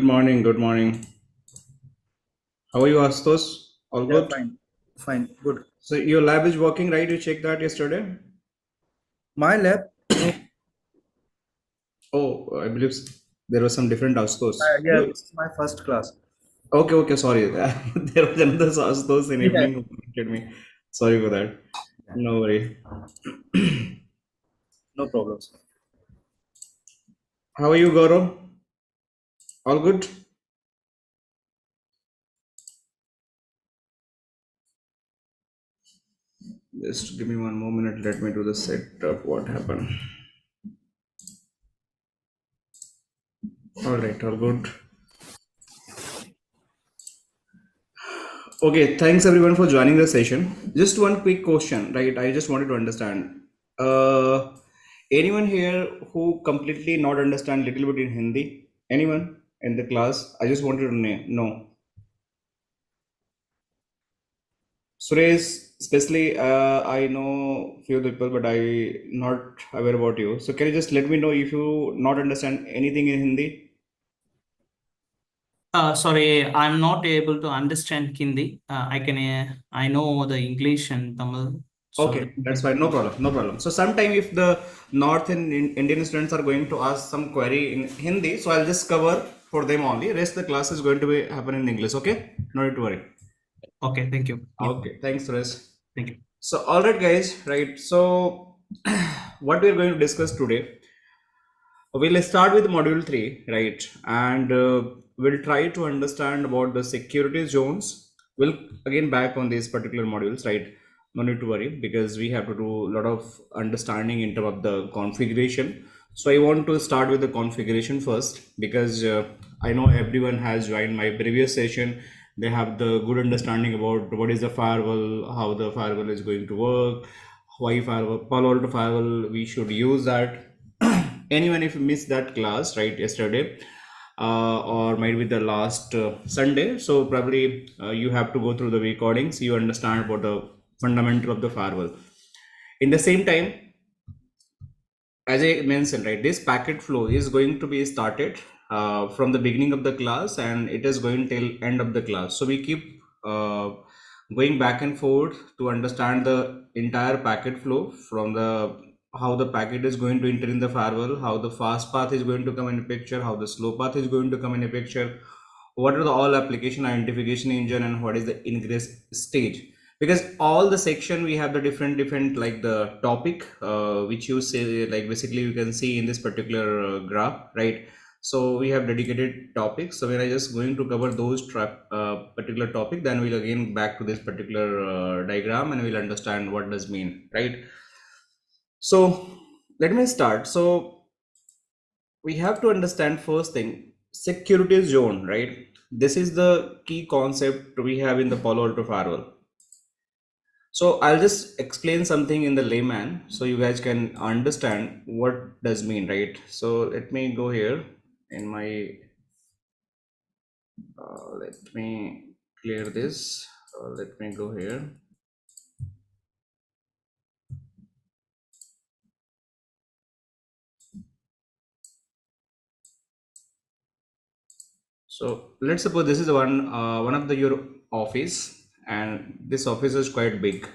Good morning. Good morning. How are you, Astos? All Yeah, good? fine, good. So your lab is working, right? You checked that yesterday? My lab, no, Oh, I believe there was some different Astos. yeah, You this is my first class. okay? Okay, sorry. There was another Astos in Yeah, evening who contacted me. Sorry for that. yeah, No worry. no problems. How are you, Gaurav? All good? Just give me one more minute. Let me do the setup. What happened? All right, all good. Okay, thanks everyone for joining the session. Just one quick question, right? I just wanted to understand. Uh, Anyone here who completely not understand little bit in Hindi? Anyone in the class? I just wanted to know. Suresh, especially, I know few people, but I not aware about you. So can you just let me know if you not understand anything in Hindi? Sorry, I'm not able to understand Hindi. I know the English and Tamil. So Okay, that's fine. No problem. No problem. So sometime if the North and Indian students are going to ask some query in Hindi, so I'll just cover for them only. Rest the class is going to be happen in English. Okay, no need to worry. okay, thank you. Yeah, Okay, thanks, Suresh. thank you. So all right, guys. Right. So what we are going to discuss today, we'll start with module 3, right? And we'll try to understand about the security zones. We'll again back on these particular modules, right? No need to worry because we have to do a lot of understanding in terms of the configuration. So I want to start with the configuration first because I know everyone has joined my previous session. They have the good understanding about what is the firewall, how the firewall is going to work, why firewall, Palo Alto Firewall, we should use that. Anyone if you missed that class right yesterday or might be the last Sunday, so probably you have to go through the recordings, you understand about the fundamental of the firewall. In the same time, as I mentioned, right, this packet flow is going to be started from the beginning of the class and it is going till end of the class. So we keep going back and forth to understand the entire packet flow from the how the packet is going to enter in the firewall, how the fast path is going to come in a picture, how the slow path is going to come in a picture, what are the all application identification engine, and what is the ingress stage. Because all the section we have the different like the topic which you say, like basically you can see in this particular graph, right? So we have dedicated topics, so when I just going to cover those particular topic, then we'll again back to this particular diagram and we'll understand what does mean, right? So let me start. So we have to understand first thing, security zone, right? This is the key concept we have in the Palo Alto Firewall. So I'll just explain something in the layman so you guys can understand what does mean, right? So let me go here in my, let me clear this. Let me go here. So let's suppose this is one of the your office, and this office is quite big,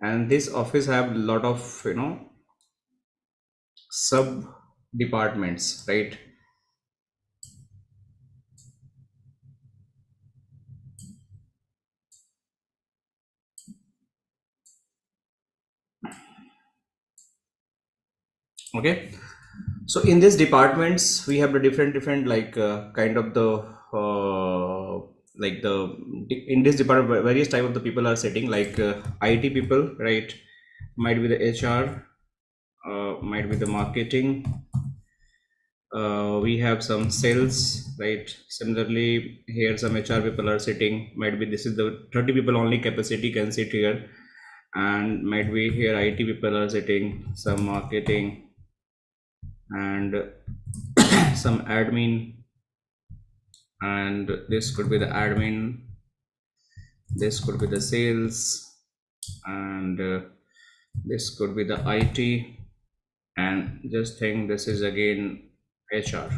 and this office have a lot of sub departments, right? Okay, so in these departments we have the different like kind of the like the in this department various type of the people are sitting, like IT people, right? Might be the HR, might be the marketing, we have some sales, right? Similarly here some HR people are sitting, might be this is the 30 people only capacity can sit here, and might be here IT people are sitting, some marketing, and some admin, and this could be the admin, this could be the sales, and this could be the IT, and just think this is again HR.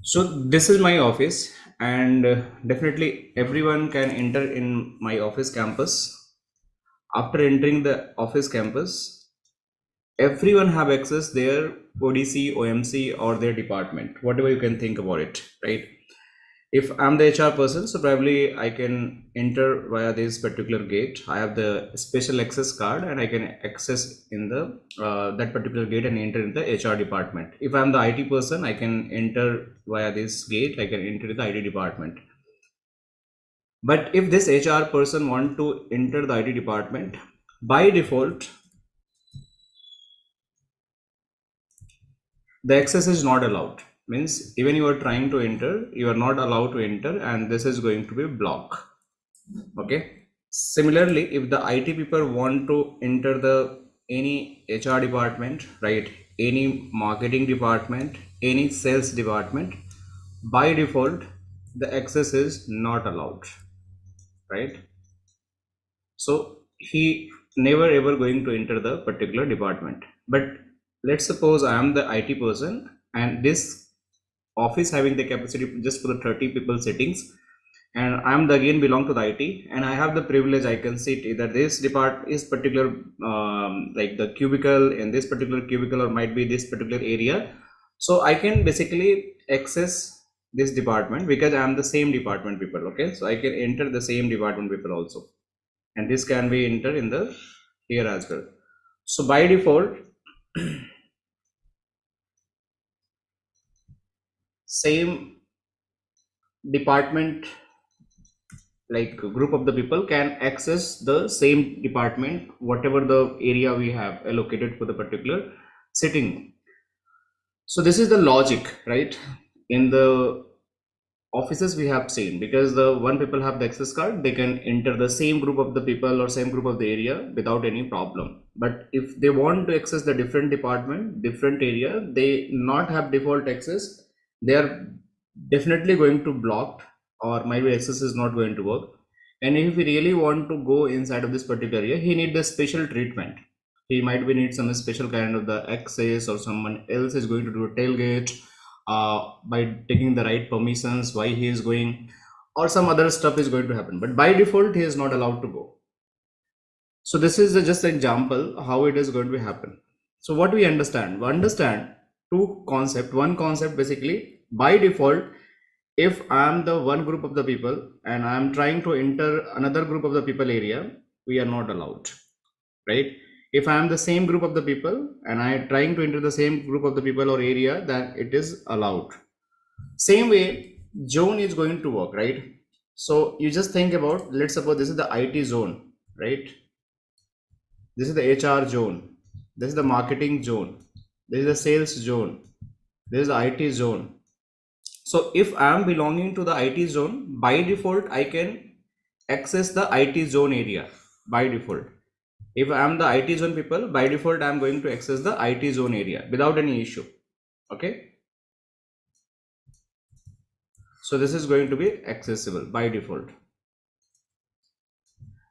So this is my office, and definitely everyone can enter in my office campus. After entering the office campus, everyone have access their ODC, OMC, or their department, whatever you can think about it, right? If I'm the HR person, so probably I can enter via this particular gate. I have the special access card and I can access in the that particular gate and enter in the HR department. If I'm the IT person, I can enter via this gate. I can enter the IT department. But if this HR person want to enter the IT department, by default, the access is not allowed. Means even you are trying to enter, you are not allowed to enter, and this is going to be blocked. Okay. Similarly, if the IT people want to enter the any HR department, right, any marketing department, any sales department, by default, the access is not allowed, right? So he never ever going to enter the particular department. But let's suppose I am the IT person and this office having the capacity just for the 30 people sittings, and I'm the again belong to the IT, and I have the privilege I can sit either this depart is particular like the cubicle in this particular cubicle, or might be this particular area. So I can basically access this department because I'm the same department people. Okay, so I can enter the same department people also, and this can be entered in the here as well. So by default, same department, like group of the people can access the same department, whatever the area we have allocated for the particular sitting. So this is the logic, right? In the offices we have seen, because the one people have the access card, they can enter the same group of the people or same group of the area without any problem. But if they want to access the different department, different area, they not have default access, they are definitely going to block, or maybe access is not going to work. And if he really want to go inside of this particular area, he need the special treatment. He might be need some special kind of the access, or someone else is going to do a tailgate by taking the right permissions, why he is going, or some other stuff is going to happen. But by default, he is not allowed to go. So this is just an example how it is going to happen. So what we understand two concept. One concept, basically by default, if I am the one group of the people and I am trying to enter another group of the people area, we are not allowed, right? If I am the same group of the people and I am trying to enter the same group of the people or area, then it is allowed. Same way, zone is going to work, right? So you just think about, let's suppose this is the IT zone, right? This is the HR zone. This is the marketing zone. This is the sales zone. This is the IT zone. So if I am belonging to the IT zone, by default, I can access the IT zone area by default. If I am the IT zone people, by default, I am going to access the IT zone area without any issue. Okay. So this is going to be accessible by default.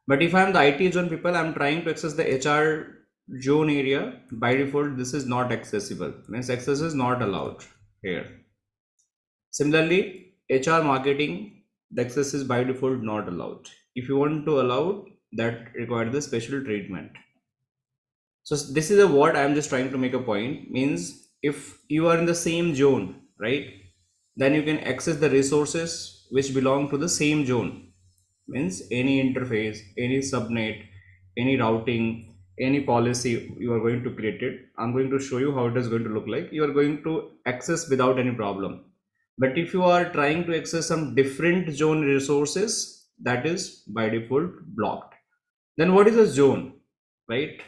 But if I am the IT zone people, I am trying to access the HR zone area, by default, this is not accessible. Means access is not allowed here. Similarly, HR marketing, the access is by default not allowed. If you want to allow, that requires the special treatment. So this is a what I am just trying to make a point. Means if you are in the same zone, right, then you can access the resources which belong to the same zone. Means any interface, any subnet, any routing, any policy you are going to create it. I'm going to show you how it is going to look like. You are going to access without any problem. But if you are trying to access some different zone resources, that is by default blocked. Then what is a zone, right?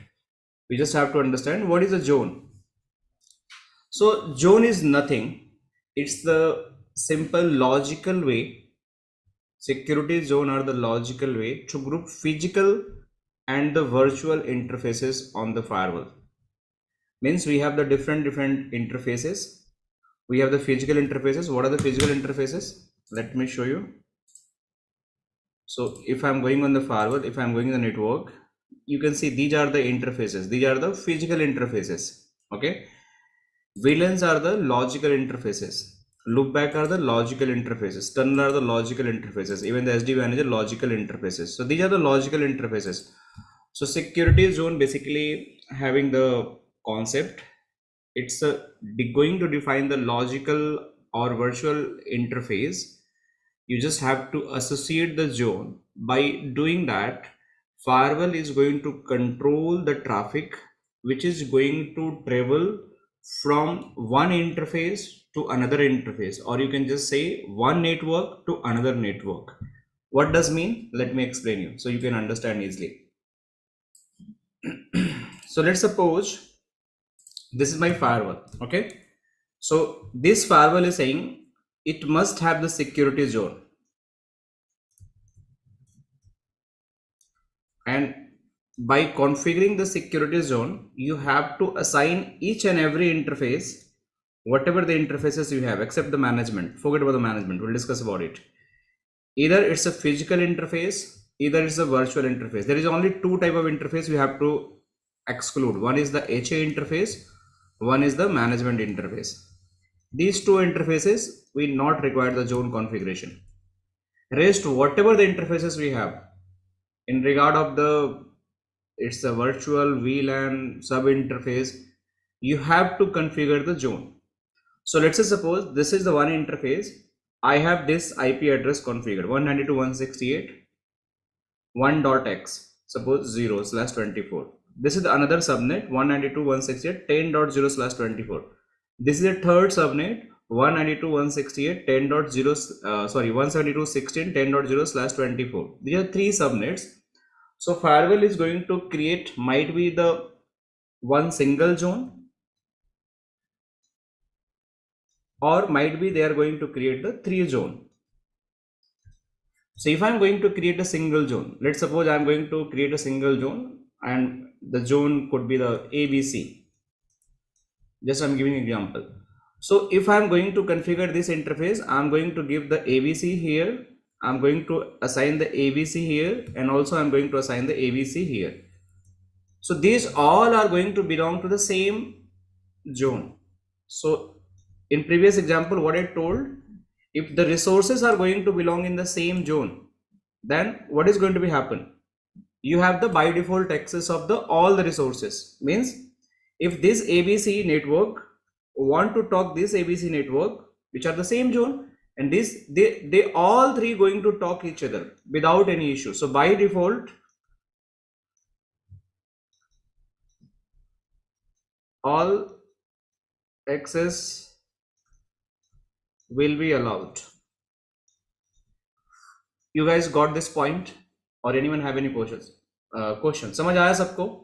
We just have to understand what is a zone. So zone is nothing. It's the simple logical way. Security zone are the logical way to group physical and the virtual interfaces on the firewall. Means we have the different interfaces. We have the physical interfaces. What are the physical interfaces? Let me show you. So if I'm going on the firewall, if I'm going on the network, you can see these are the interfaces. These are the physical interfaces. Okay. VLANs are the logical interfaces. Loopback are the logical interfaces. Tunnel are the logical interfaces. Even the SD-WAN is a logical interfaces. So these are the logical interfaces. So security zone basically having the concept. It's going to define the logical or virtual interface. You just have to associate the zone. By doing that, firewall is going to control the traffic which is going to travel from one interface to another interface, or you can just say one network to another network. What does mean? Let me explain you so you can understand easily. So let's suppose this is my firewall. Okay, so this firewall is saying it must have the security zone, and by configuring the security zone, you have to assign each and every interface, whatever the interfaces you have, except the management. Forget about the management, we'll discuss about it. Either it's a physical interface, either it's a virtual interface. There is only two type of interface we have to exclude. One is the HA interface, one is the management interface. These two interfaces we not require the zone configuration. Rest, whatever the interfaces we have in regard of the, it's a virtual VLAN sub interface, you have to configure the zone. So let's say suppose this is the one interface. I have this IP address configured 192.168.1.x, suppose 0/24. This is another subnet 192.168.10.0/24. This is a third subnet 192.168.10.0 172.16.10.0/24. These are three subnets. So firewall is going to create, might be the one single zone, or might be they are going to create the three zone. So if I'm going to create a single zone, let's suppose I'm going to create a single zone, and the zone could be the ABC. Just I'm giving an example. So if I'm going to configure this interface, I'm going to give the ABC here, I'm going to assign the ABC here, and also I'm going to assign the ABC here. So these all are going to belong to the same zone. So in previous example, what I told, if the resources are going to belong in the same zone, then what is going to be happen? You have the by default access of the all the resources. Means if this ABC network want to talk this ABC network, which are the same zone, and this they all three going to talk each other without any issue. So by default, all access will be allowed. You guys got this point, or anyone have any questions? Question समझ आया सबको?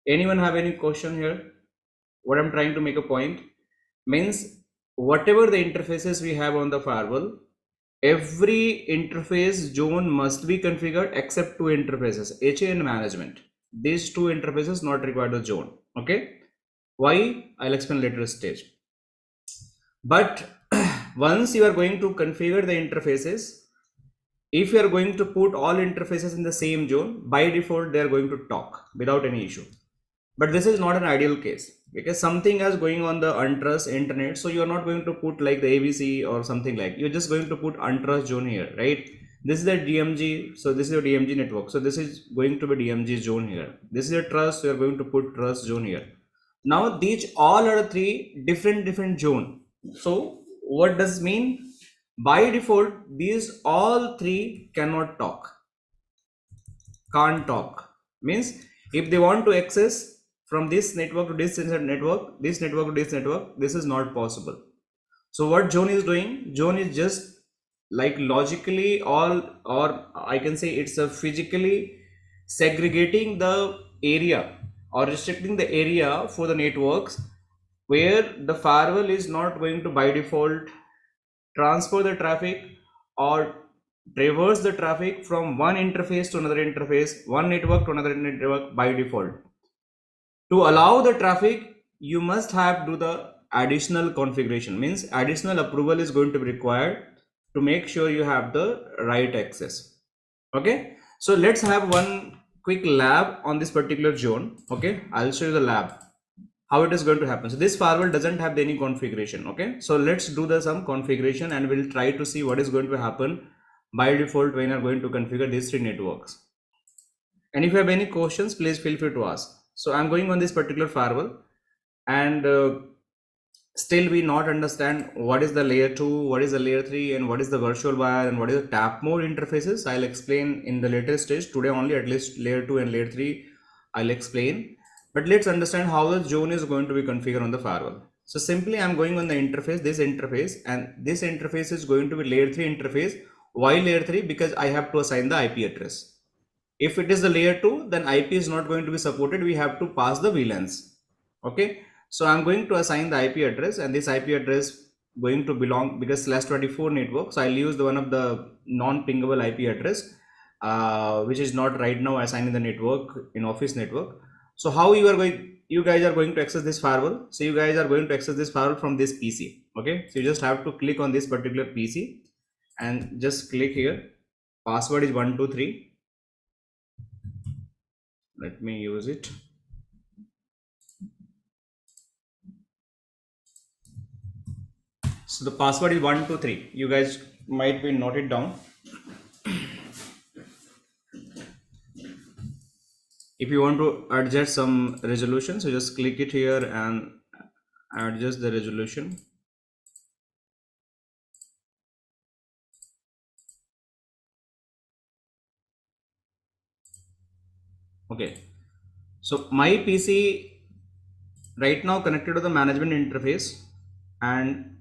Anyone have any question here? What I'm trying to make a point means, whatever the interfaces we have on the firewall, every interface zone must be configured except two interfaces, HA and management. These two interfaces not required a zone. Okay, why? I'll explain later stage. But once you are going to configure the interfaces, if you are going to put all interfaces in the same zone, by default they are going to talk without any issue. But this is not an ideal case, because something is going on the untrust internet, so you are not going to put like the ABC or something like, you're just going to put untrust zone here, right? This is the DMG, so this is your DMG network, so this is going to be DMG zone here. This is a trust, so you're going to put trust zone here. Now these all are three different zone. So what does mean? By default, these all three cannot talk. Can't talk means if they want to access from this network to this network, this network to this network, this is not possible. So what zone is doing? Zone is just like logically all, or I can say it's a physically segregating the area or restricting the area for the networks where the firewall is not going to by default transfer the traffic or traverse the traffic from one interface to another interface, one network to another network by default. To allow the traffic, you must have do the additional configuration, means additional approval is going to be required to make sure you have the right access. Okay, so let's have one quick lab on this particular zone. Okay, I'll show you the lab. how it is going to happen. So this firewall doesn't have any configuration. Okay, so let's do some configuration and we'll try to see what is going to happen by default when you are going to configure these three networks. And if you have any questions, please feel free to ask. So I'm going on this particular firewall, and still we not understand what is the layer 2, what is the layer 3, and what is the virtual wire, and what is the tap mode interfaces. I'll explain in the later stage. Today only at least layer 2 and layer 3 I'll explain. But let's understand how the zone is going to be configured on the firewall. So simply I'm going on the interface, this interface, and this interface is going to be layer 3 interface. Why layer 3? Because I have to assign the IP address. If it is the layer 2, then IP is not going to be supported. We have to pass the VLANs. Okay, so I'm going to assign the IP address, and this IP address going to belong, because /24 network, so I'll use the one of the non-pingable IP address, which is not right now assigned in the network, in office network. So how you guys are going to access this firewall? So you guys are going to access this firewall from this PC. Okay, so you just have to click on this particular PC and just click here. Password is 123. Let me use it. So the password is 123. You guys might be note it down. If you want to adjust some resolution, so just click it here and adjust the resolution. Okay, so my PC right now connected to the management interface, and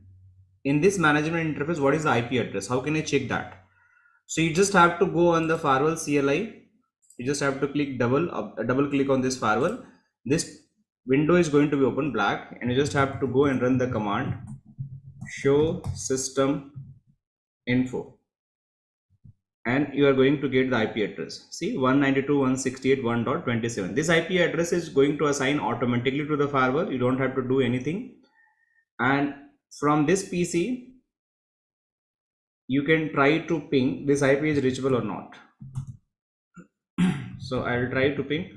in this management interface, what is the IP address? How can I check that? So you just have to go on the firewall CLI. You just have to click double click on this firewall. This window is going to be open black, and you just have to go and run the command show system info, and you are going to get the IP address. See, 192.168.1.27. This IP address is going to assign automatically to the firewall. You don't have to do anything. And from this PC, you can try to ping this IP is reachable or not. So I will try to ping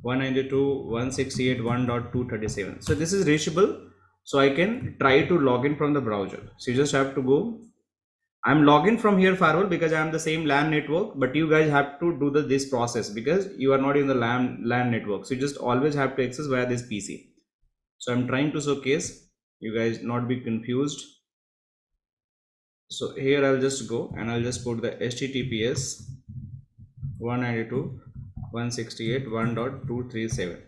192.168.1.237. So this is reachable. So I can try to log in from the browser. So you just have to go. I'm logging from here firewall because I am the same LAN network, but you guys have to do this process because you are not in the LAN network. So you just always have to access via this PC. So I'm trying to showcase, you guys not be confused. So here I'll just go and I'll just put the HTTPS 192.168.1.237.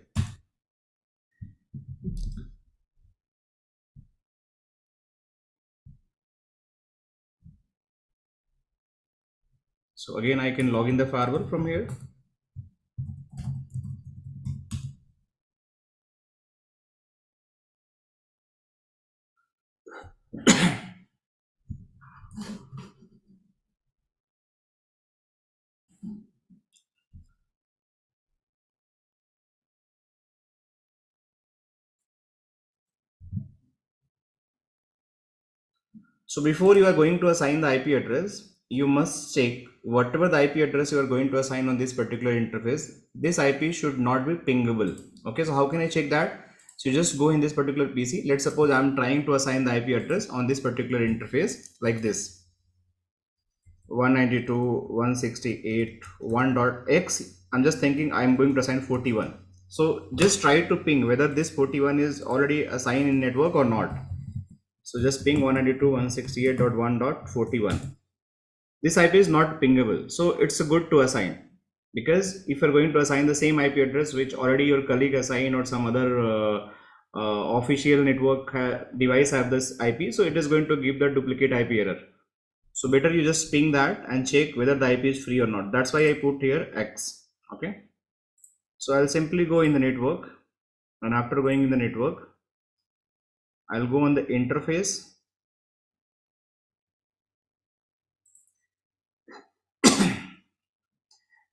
So again, I can log in the firewall from here. So before you are going to assign the IP address, you must check whatever the IP address you are going to assign on this particular interface, this IP should not be pingable. Okay, so how can I check that? So you just go in this particular PC. Let's suppose I'm trying to assign the IP address on this particular interface like this 192.168.1.x. I'm just thinking I'm going to assign 41. So just try to ping whether this 41 is already assigned in network or not. So just ping 192.168.1.41. This IP is not pingable, so it's good to assign, because if you're going to assign the same IP address which already your colleague assigned or some other official network device have this IP, so it is going to give the duplicate IP error. So better you just ping that and check whether the IP is free or not. That's why I put here X. Okay, so I'll simply go in the network, and after going in the network, I'll go on the interface.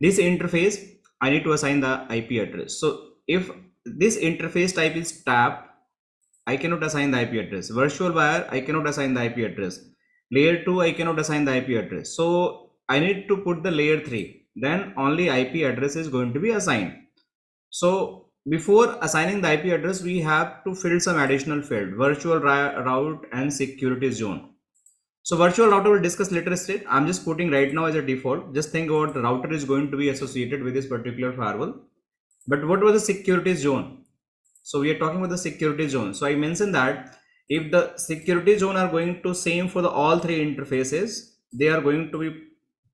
This interface, I need to assign the IP address. So if this interface type is tab, I cannot assign the IP address. Virtual wire, I cannot assign the IP address. Layer 2, I cannot assign the IP address. So I need to put the layer 3. Then only IP address is going to be assigned. So before assigning the IP address, we have to fill some additional field, virtual route and security zone. So virtual router will discuss later stage. I'm just putting right now as a default. Just think about the router is going to be associated with this particular firewall. But what was the security zone? So we are talking about the security zone. So I mentioned that if the security zone are going to same for the all three interfaces, they are going to be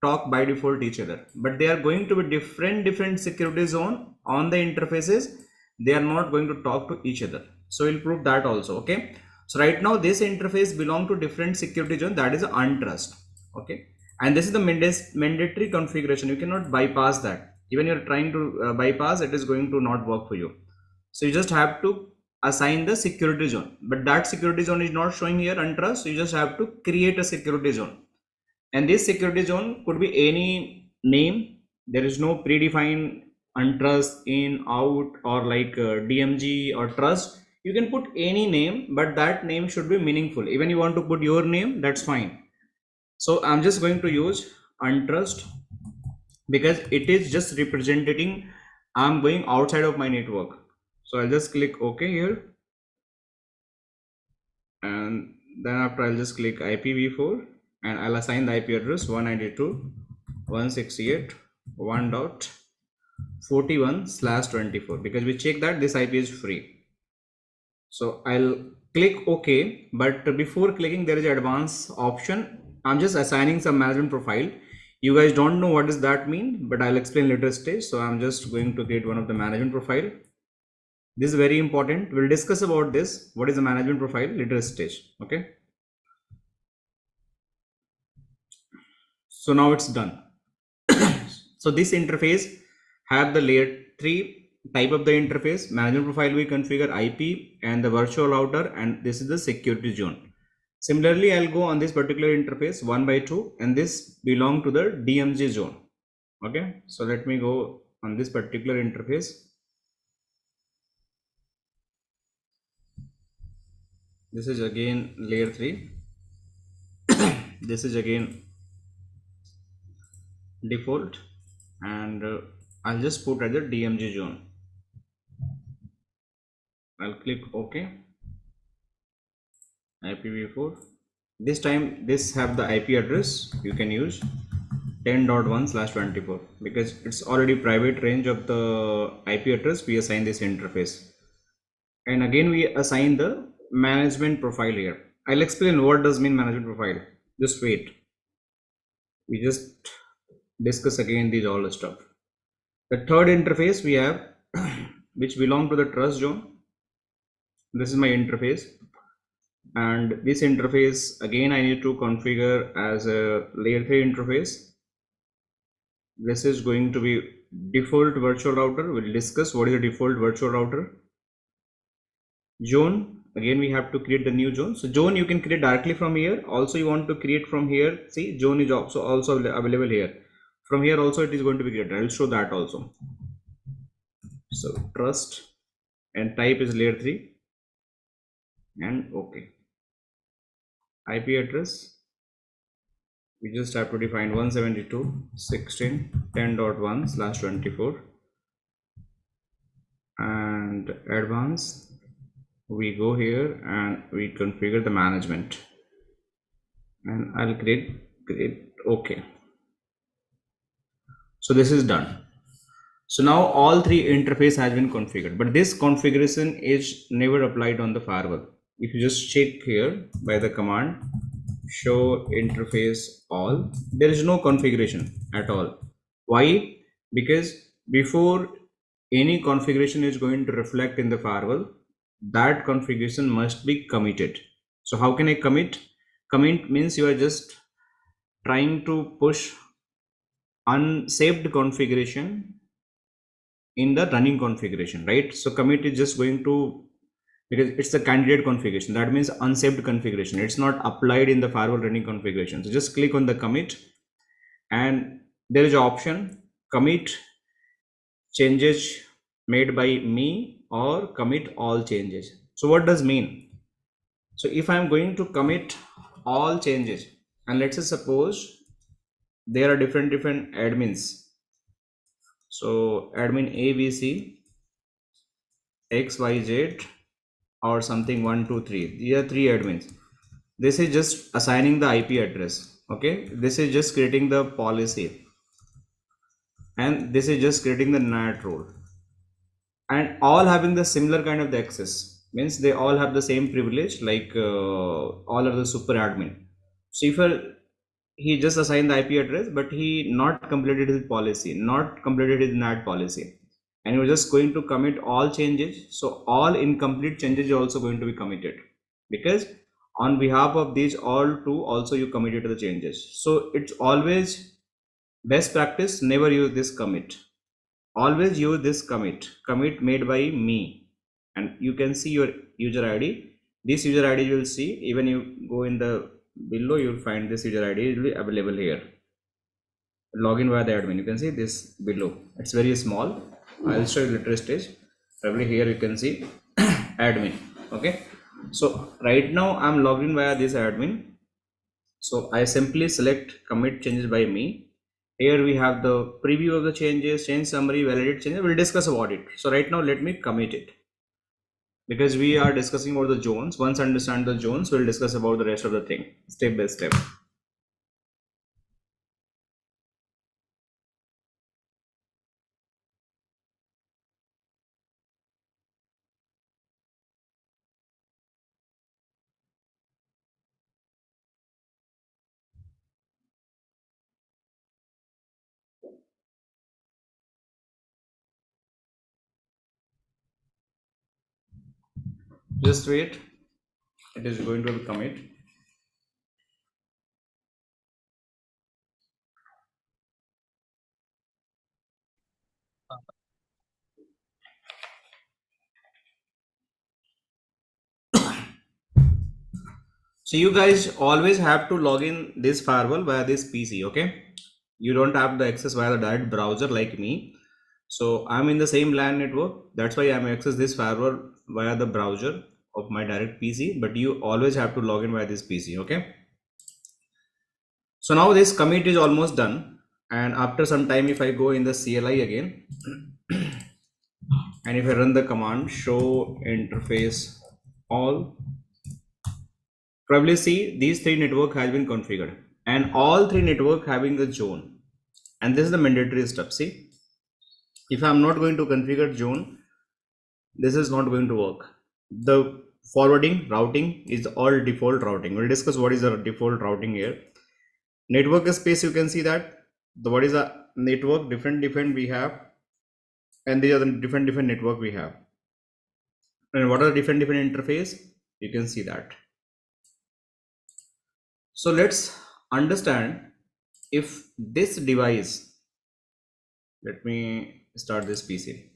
talk by default each other, but they are going to be different security zone on the interfaces. They are not going to talk to each other. So we'll prove that also. Okay. So right now this interface belong to different security zone, that is untrust. Okay. And this is the mandatory configuration. You cannot bypass that. Even you're trying to bypass, it is going to not work for you. So you just have to assign the security zone, but that security zone is not showing here untrust. So you just have to create a security zone, and this security zone could be any name. There is no predefined untrust, in, out, or like DMG or trust. You can put any name, but that name should be meaningful. Even you want to put your name, that's fine. So I'm just going to use untrust because it is just representing I'm going outside of my network. So I'll just click OK here, and then after I'll just click IPv4 and I'll assign the IP address 192.168.1.41/24 because we check that this IP is free. So I'll click OK, but before clicking there is an advanced option. I'm just assigning some management profile. You guys don't know what does that mean, but I'll explain later stage. So I'm just going to create one of the management profile. This is very important. We'll discuss about this. What is the management profile later stage. Okay. So now it's done. So this interface have the layer 3 type of the interface. Management profile we configure IP and the virtual router, and this is the security zone. Similarly, I'll go on this particular interface 1 by 2, and this belong to the DMZ zone. Okay. So let me go on this particular interface. This is again layer 3. This is again default, and I'll just put as a DMZ zone. I'll click OK. IPv4. This time this have the IP address you can use 10.1/24 because it's already private range of the IP address. We assign this interface, and again we assign the management profile here. I'll explain what does mean management profile. Just wait. We just discuss again these all the stuff. The third interface we have which belong to the trust zone. This is my interface, and this interface again I need to configure as a layer 3 interface. This is going to be default virtual router. We'll discuss what is the default virtual router. Zone, again we have to create the new zone. So zone you can create directly from here. Also you want to create from here. See, zone is also available here. From here also it is going to be created. I'll show that also. So trust and type is layer 3 and OK. IP address we just have to define 172.16.10.1/24, and advanced we go here and we configure the management, and I'll create OK. So this is done. So now all three interface has been configured, but this configuration is never applied on the firewall. If you just check here by the command show interface all, there is no configuration at all. Why? Because before any configuration is going to reflect in the firewall, that configuration must be committed. So how can I commit? Commit means you are just trying to push unsaved configuration in the running configuration, right? So commit is just going to, because it's the candidate configuration, that means unsaved configuration, it's not applied in the firewall running configuration. So just click on the commit, and there is an option commit changes made by me or commit all changes. So what does mean? So if I'm going to commit all changes, and let's say suppose there are different admins, so admin A, B, C, XYZ or something 1 2 3. These are 3 admins. This is just assigning the IP address. Okay, this is just creating the policy, and this is just creating the NAT role, and all having the similar kind of the access, means they all have the same privilege, like all of the super admin. So if he just assigned the IP address, but he not completed his policy, not completed his NAT policy, and he was just going to commit all changes. So all incomplete changes are also going to be committed, because on behalf of these all two also you committed the changes. So it's always best practice, never use this commit. Always use this commit made by me, and you can see your user ID. This user ID you will see, even you go in the below, you'll find this user ID will be available here. Login via the admin, you can see this below. It's very small. I'll show you later stage. Probably here you can see admin. Okay, so right now I'm logged in via this admin. So I simply select commit changes by me. Here we have the preview of the changes, change summary, validate changes. We'll discuss about it. So right now let me commit it, because we are discussing about the zones. Once understand the zones, we'll discuss about the rest of the thing step by step. Just wait, it is going to be commit. So you guys always have to log in this firewall via this PC. Okay, you don't have the access via the direct browser like me. So I'm in the same LAN network, that's why I'm access this firewall via the browser of my direct PC, but you always have to log in via this PC. Okay, so now this commit is almost done, and after some time if I go in the CLI again and if I run the command show interface all, probably see these 3 network has been configured, and all 3 network having the zone, and this is the mandatory stuff. See, if I'm not going to configure zone, this is not going to work. The forwarding routing is all default routing. We'll discuss what is the default routing here. Network space, you can see that what is a network, different we have, and these are the different network we have, and what are the different interface, you can see that. So let's understand, if this device, let me start this PC,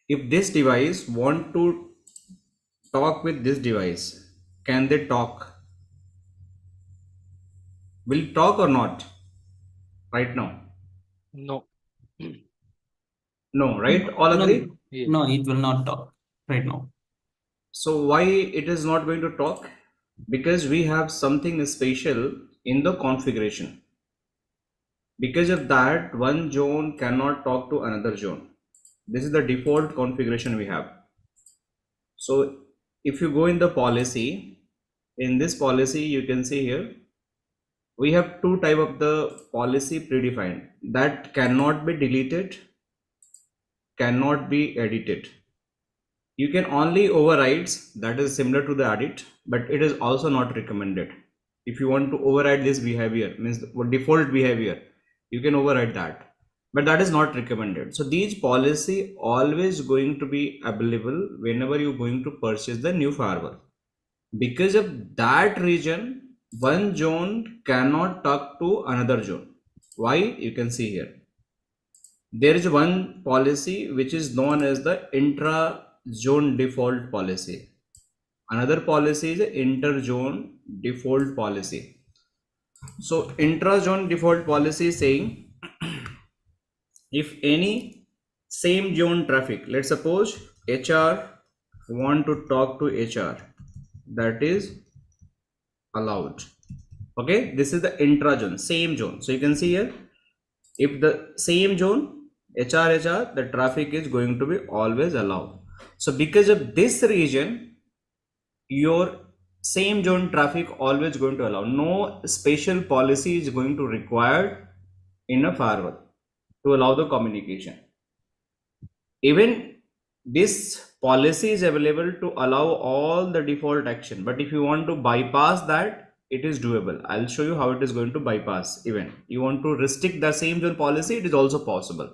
if this device want to talk with this device, can they talk? Will it talk or not right now? No. No, right? All No, agree? Yes. no, it will not talk right now. So why it is not going to talk? Because we have something special in the configuration. Because of that, one zone cannot talk to another zone. This is the default configuration we have. So if you go in the policy, in this policy you can see here we have 2 type of the policy predefined, that cannot be deleted, cannot be edited. You can only overrides, that is similar to the edit, but it is also not recommended. If you want to override this behavior, means the default behavior, you can override that, but that is not recommended. So these policy always going to be available whenever you're going to purchase the new firewall. Because of that reason, one zone cannot talk to another zone. Why? You can see here. There is one policy which is known as the intra-zone default policy. Another policy is inter-zone default policy. So intra-zone default policy is saying if any same zone traffic, let's suppose HR want to talk to HR, that is allowed. Okay, this is the intra-zone, same zone. So you can see here, if the same zone HR, the traffic is going to be always allowed. So because of this region, your same zone traffic always going to allow. No special policy is going to required in a firewall to allow the communication. Even this policy is available to allow all the default action, but if you want to bypass that, it is doable. I'll show you how it is going to bypass. Even you want to restrict the same zone policy, it is also possible.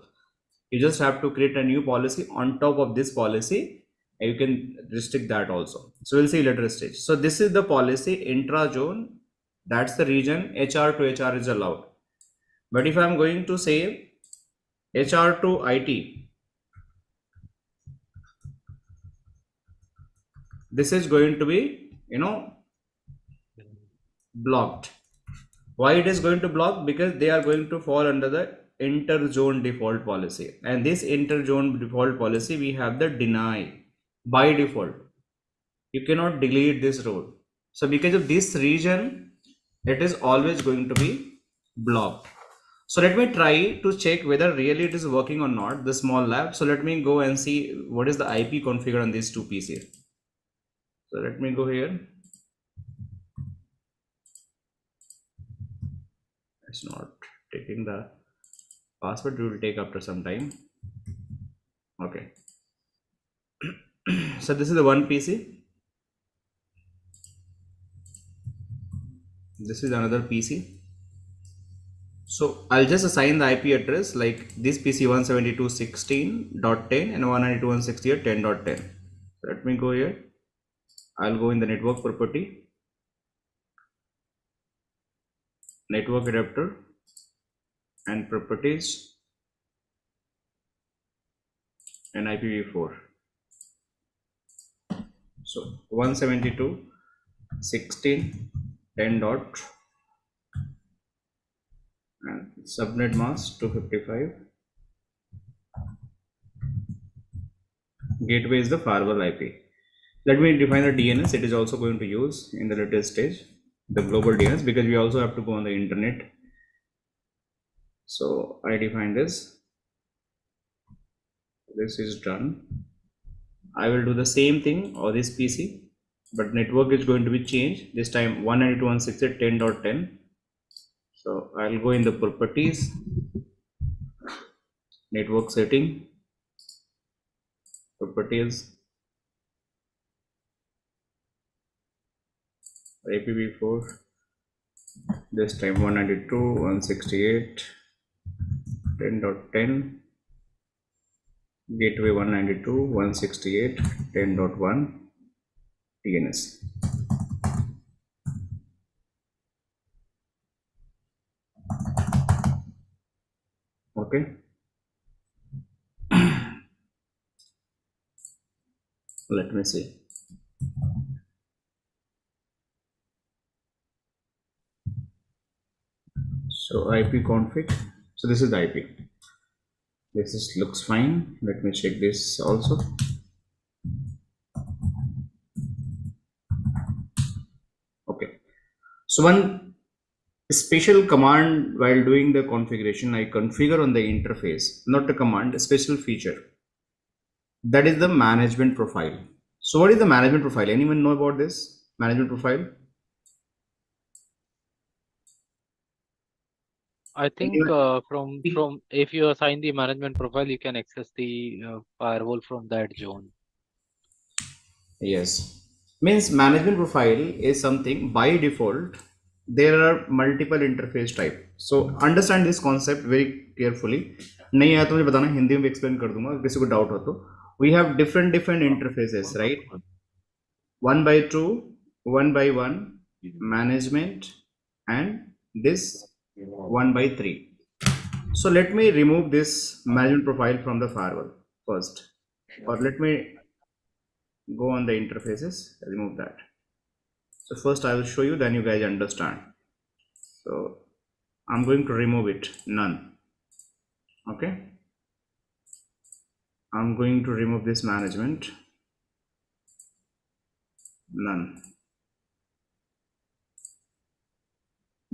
You just have to create a new policy on top of this policy, and you can restrict that also. So we'll see later stage. So this is the policy intra zone. That's the region HR to HR is allowed. But if I'm going to say HR to IT, this is going to be, blocked. Why it is going to block? Because they are going to fall under the inter-zone default policy, and this inter-zone default policy we have the deny by default. You cannot delete this role. So because of this region, it is always going to be blocked. So let me try to check whether really it is working or not, the small lab. So let me go and see what is the IP configured on these two PCs. So let me go here. It's not taking the password, it will take after some time. Okay. So this is the one PC. This is another PC. So I'll just assign the IP address like this PC 172.16.10 and 192.168.10.10. So let me go here. I'll go in the network property, network adapter, and properties, and IPv4. So 172.16.10 dot and subnet mask 255. Gateway is the firewall IP. Let me define the DNS. It is also going to use in the later stage the global DNS, because we also have to go on the internet. So I define this. This is done. I will do the same thing on this PC, but network is going to be changed. This time 192.168.10.10. So I'll go in the properties, network setting, properties, IPv4. This time 192.168.10.10. Gateway 192.168.10.1 DNS. Okay. Let me see. So IP config. So this is the IP. This is looks fine. Let me check this also. Okay. So one special command while doing the configuration, I configure on the interface, not a command, a special feature. That is the management profile. So what is the management profile? Anyone know about this management profile? I think from if you assign the management profile, you can access the firewall from that zone. Yes, means management profile is something by default. There are multiple interface type. So understand this concept very carefully. नहीं आया तो मुझे बताना, हिंदी में explain कर दूंगा किसी को doubt हो तो. We have different interfaces, right? 1 by 2, 1 by 1, management, and this 1 by 3. So let me remove this management profile from the firewall first, or let me go on the interfaces, remove that. So first I will show you, then you guys understand. So I'm going to remove it, none. Okay, I'm going to remove this management, none.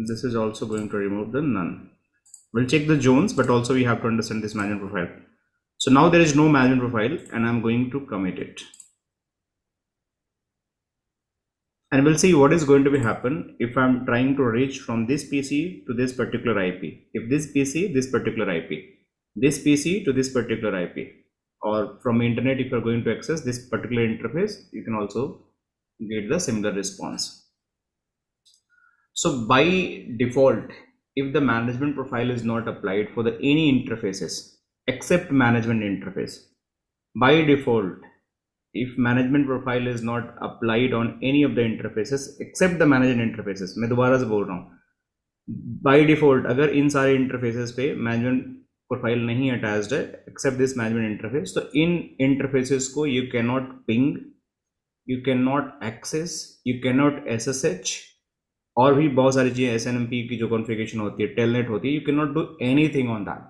This is also going to remove the none. We'll check the zones, but also we have to understand this management profile. So now there is no management profile, and I'm going to commit it. And we'll see what is going to be happen if I'm trying to reach from this PC to this particular IP. If this PC, this particular IP, this PC to this particular IP, or from internet, if you're going to access this particular interface, you can also get the similar response. So by default, if the management profile is not applied for the any interfaces except management interface, by default, if management profile is not applied on any of the interfaces except the management interfaces, मैं दोबारा से बोल रहा हूँ, by default अगर इन सारे interfaces पे management profile नहीं attached है except this management interface, तो इन interfaces को you cannot ping, you cannot access, you cannot SSH, और भी बहुत सारी चीजें SNMP की जो कॉन्फ़िगरेशन होती है, टेलनेट होती है, you cannot do anything on that.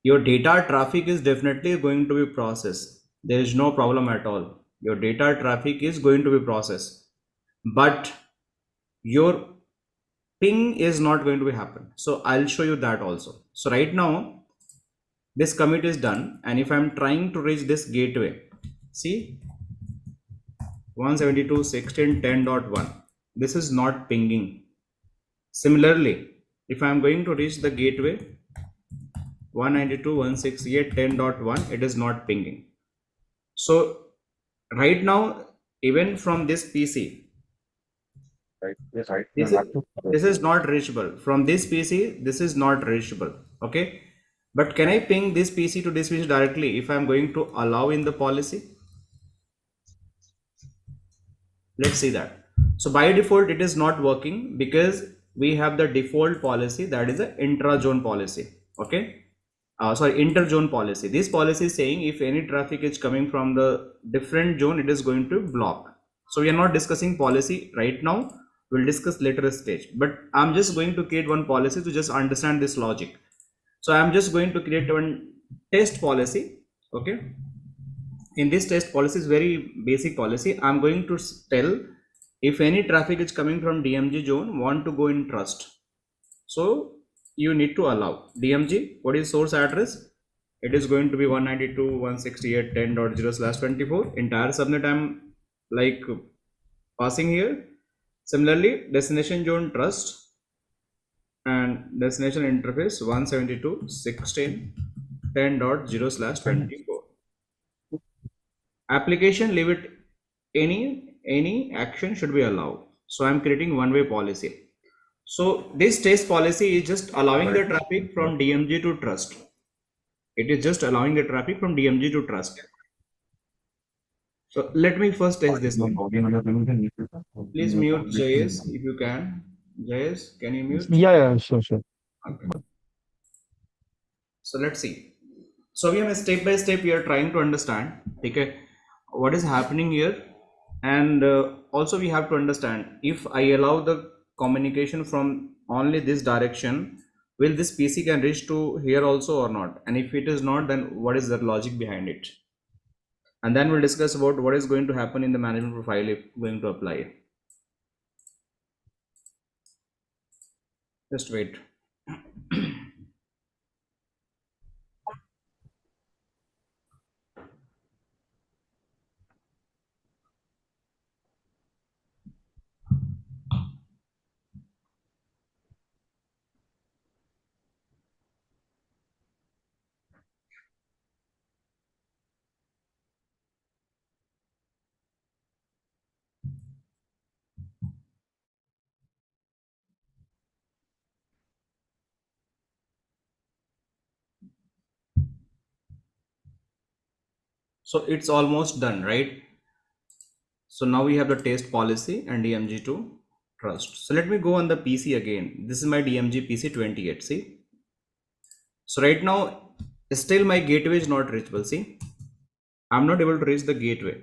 Your data traffic is definitely going to be processed. There is no problem at all. Your data traffic is going to be processed, but your ping is not going to be happen. So I'll show you that also. So right now this commit is done, and if I'm trying to reach this gateway, see 172.16.10.1, this is not pinging. Similarly, if I'm going to reach the gateway 192.168.10.1, it is not pinging. So right now, even from this PC, this is not reachable. From this PC, this is not reachable. Okay, but can I ping this PC to this PC directly if I'm going to allow in the policy? Let's see that. So by default, it is not working because we have the default policy, that is a intra-zone policy. Okay. Sorry, inter-zone policy. This policy is saying if any traffic is coming from the different zone, it is going to block. So we are not discussing policy right now. We'll discuss later stage. But I'm just going to create one policy to just understand this logic. So I'm just going to create one test policy. Okay. In this test policy is very basic policy. I'm going to tell if any traffic is coming from DMG zone want to go in trust. So you need to allow DMG. What is source address? It is going to be 192.168.10.0/24. Entire subnet I'm like passing here. Similarly, destination zone trust and destination interface 172.16.10.0/24. Application, leave it any action should be allowed. So I'm creating one-way policy. So this test policy is just allowing the traffic from DMG to trust. It is just allowing the traffic from DMG to trust. So let me first test this one. Please mute JS if you can. JS, can you mute? Yeah, sure. Okay. So let's see. So we have a step by step we are trying to understand, okay, what is happening here, and also we have to understand if I allow the communication from only this direction, will this PC can reach to here also or not, and if it is not, then what is the logic behind it, and then we'll discuss about what is going to happen in the management profile if going to apply it. Just wait. So it's almost done, right? So now we have the test policy and DMG to trust. So let me go on the PC again. This is my DMG PC 28. See, so right now still my gateway is not reachable. See, I'm not able to reach the gateway.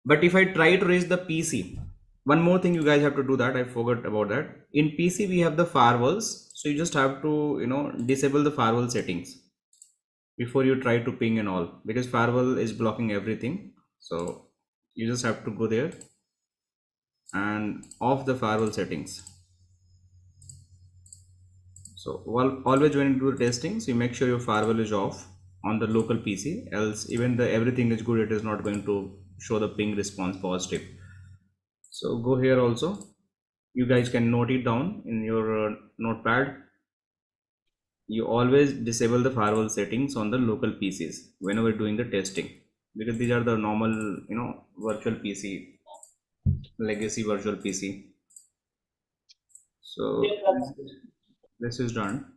But if I try to reach the PC, one more thing you guys have to do that I forgot about that. In PC we have the firewalls, so you just have to disable the firewall settings before you try to ping and all, because firewall is blocking everything. So you just have to go there and off the firewall settings. So always when you do the testing, so you make sure your firewall is off. on the local PC, else even the everything is good, it is not going to show the ping response positive. So go here also, you guys can note it down in your notepad. You always disable the firewall settings on the local PCs whenever doing the testing, because these are the normal, virtual PC, legacy virtual PC. So this is done.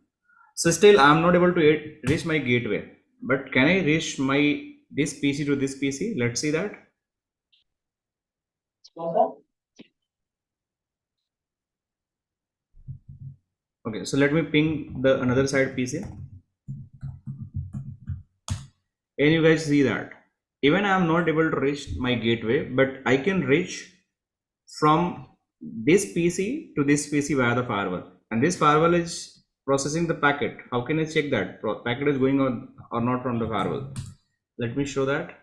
So still I'm not able to reach my gateway, but can I reach my this PC to this PC? Let's see that. Okay, so let me ping the another side PC, and you guys see that even I am not able to reach my gateway, but I can reach from this PC to this PC via the firewall, and this firewall is processing the packet. How can I check that packet is going on or not from the firewall? Let me show that.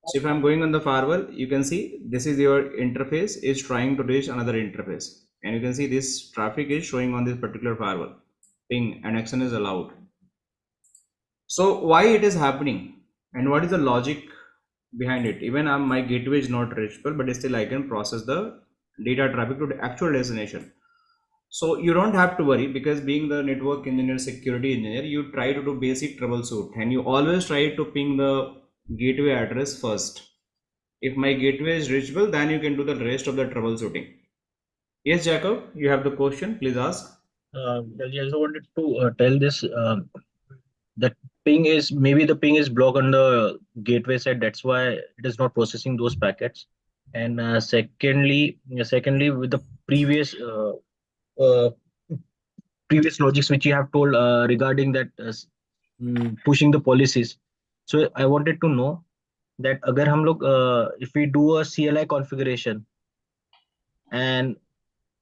So if I'm going on the firewall, you can see this is your interface is trying to reach another interface, and you can see this traffic is showing on this particular firewall. Ping and action is allowed. So why it is happening and what is the logic behind it? Even my gateway is not reachable, but still I can process the data traffic to the actual destination. So you don't have to worry, because being the network engineer, security engineer, you try to do basic troubleshoot, and you always try to ping the gateway address first. If my gateway is reachable, then you can do the rest of the troubleshooting. Yes, Jacob, you have the question, please ask. I just wanted to tell this that ping is maybe the ping is blocked on the gateway side. That's why it is not processing those packets. And secondly, with the previous logics which you have told regarding that pushing the policies. So I wanted to know that अगर हम लोग if we do a CLI configuration and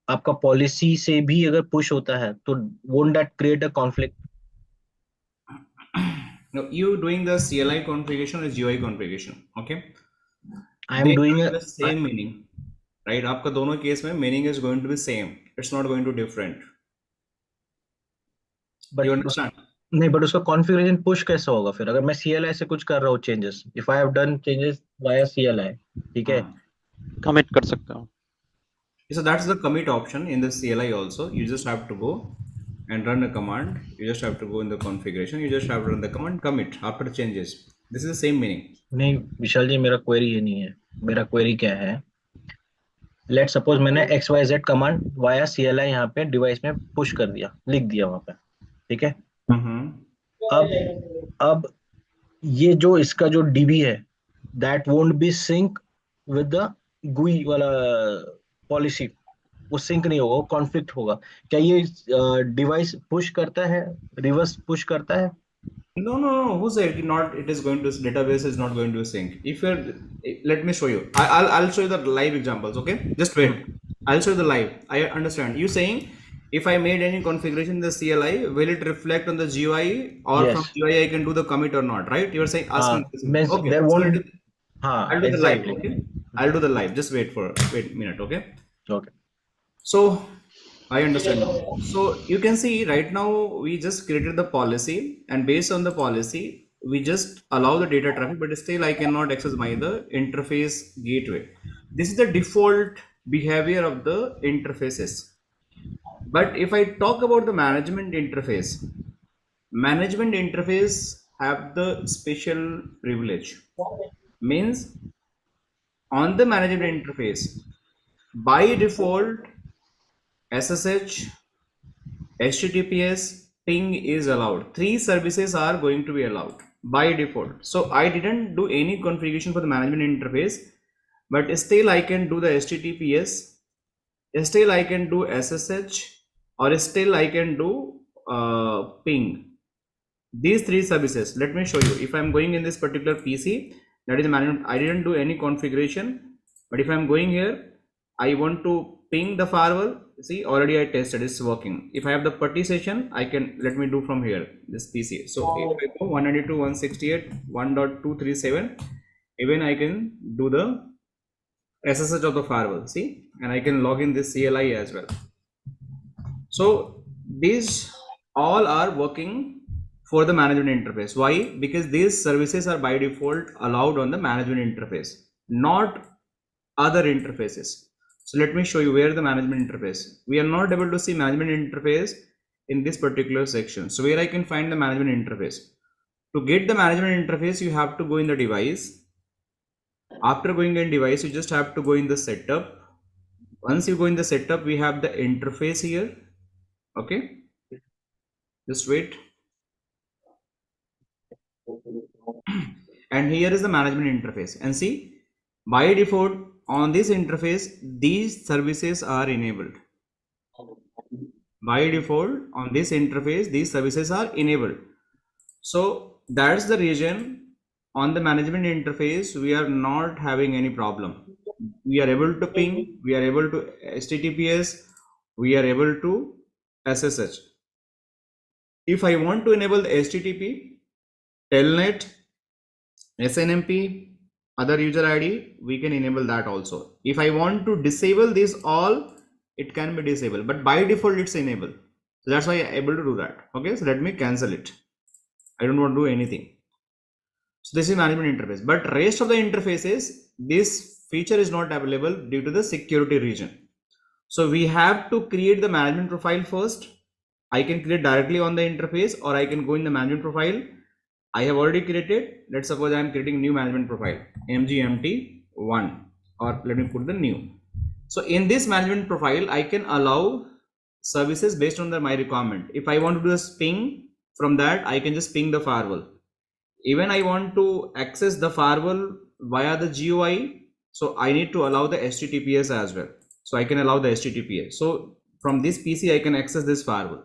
आपका policy से भी अगर push होता है तो won't that create a conflict? No, you doing the CLI configuration or GUI configuration, okay? I am doing the same meaning, right? आपका दोनों case में meaning is going to be same. It's not going to different. But you understand? नहीं, but उसका configuration push कैसा होगा फिर अगर मैं CLI से कुछ कर रहा हूँ changes? If I have done changes via CLI, ठीक है? Commit कर सकते हो. So that's the commit option in the CLI also. You just have to go and run a command. You just have to go in the configuration. You just have to run the command commit after changes. This is the same meaning. नहीं विशाल जी, मेरा query ये नहीं है. मेरा query क्या है? Let's suppose मैंने XYZ command via CLI यहाँ पे device में push कर दिया, लिख दिया वहाँ पे, ठीक है? अब ये जो इसका जो DB है, that won't be sync with the GUI वाला policy. वो सिंक नहीं होगा, वो कॉन्फ्लिक्ट होगा. क्या ये डिवाइस पुश करता है, रिवर्स पुश करता है? No. Who said not? It is going to database is not going to sync. If you're, let me show you. I'll show you the live examples. Okay, just wait. I'll show you the live. I understand you saying if I made any configuration in the CLI, will it reflect on the GUI or Yes. from GUI I can do the commit or not? Right? You're saying asking. Okay. There won't. I'll do the live. Okay. I'll do the live. Just wait a minute. Okay. Okay. So I understand now. So you can see right now we just created the policy, and based on the policy we just allow the data traffic, but still I cannot access the interface gateway. This is the default behavior of the interfaces. But if I talk about the management interface have the special privilege. Means on the management interface by default SSH, HTTPS, ping is allowed. 3 services are going to be allowed by default. So I didn't do any configuration for the management interface, but still I can do the HTTPS, still I can do SSH, or still I can do ping. These 3 services. Let me show you. If I'm going in this particular PC, that is the management. I didn't do any configuration, but if I'm going here, I want to ping the firewall. See, already I tested, it's working. If I have the putty session, I can, let me do from here, this PC. So if I go 192.168.1.237, even I can do the SSH of the firewall, see, and I can log in this CLI as well. So these all are working for the management interface. Why? Because these services are by default allowed on the management interface, not other interfaces. So let me show you where the management interface. We are not able to see management interface in this particular section. So where I can find the management interface. To get the management interface, you have to go in the device. After going in device, you just have to go in the setup. Once you go in the setup, we have the interface here. Okay. Just wait. And here is the management interface. And see, by default on this interface, these services are enabled. By default on this interface, these services are enabled. So that's the reason on the management interface, we are not having any problem. We are able to ping, we are able to HTTPS, we are able to SSH. If I want to enable the HTTP, Telnet, SNMP, other user ID, we can enable that also. If I want to disable this all, it can be disabled, but by default it's enabled. So that's why I'm able to do that. Okay, so let me cancel it. I don't want to do anything. So this is management interface, but rest of the interfaces, this feature is not available due to the security reason. So we have to create the management profile first. I can create directly on the interface, or I can go in the management profile. I have already created. Let's suppose I am creating new management profile, MGMT1, or let me put the new. So in this management profile, I can allow services based on my requirement. If I want to do a ping from that, I can just ping the firewall. Even I want to access the firewall via the GUI, so I need to allow the HTTPS as well. So I can allow the HTTPS. So from this PC, I can access this firewall.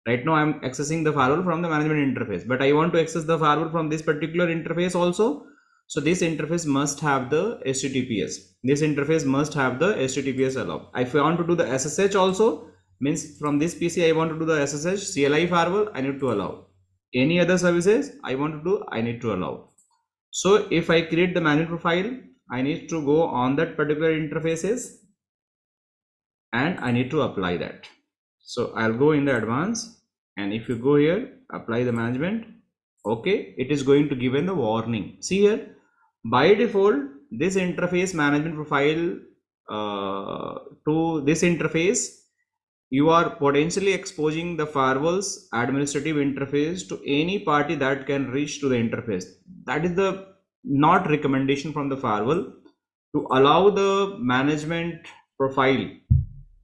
Right now I'm accessing the firewall from the management interface, but I want to access the firewall from this particular interface also. So this interface must have the HTTPS. This interface must have the HTTPS allowed. If I want to do the SSH also, means from this PC I want to do the SSH CLI firewall, I need to allow. Any other services I want to do, I need to allow. So if I create the management profile, I need to go on that particular interfaces and I need to apply that. So I'll go in the advanced, and if you go here, apply the management. Okay, it is going to give in the warning. See here, by default, this interface management profile to this interface, you are potentially exposing the firewall's administrative interface to any party that can reach to the interface. That is the not recommendation from the firewall to allow the management profile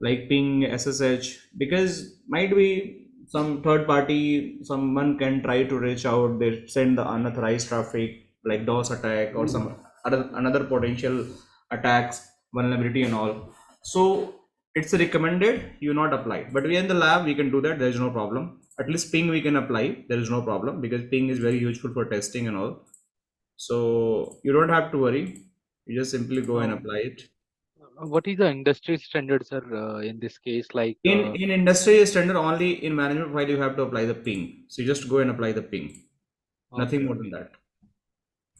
like ping, SSH, because might be some third party, someone can try to reach out, they send the unauthorized traffic like DOS attack or some another potential attacks, vulnerability and all. So it's recommended you not apply, but we are in the lab, we can do that, there is no problem. At least ping we can apply, there is no problem, because ping is very useful for testing and all. So you don't have to worry, you just simply go and apply it. What is the industry standard, sir, in this case? Like in industry standard, only in management profile you have to apply the ping. So you just go and apply the ping, nothing more than that.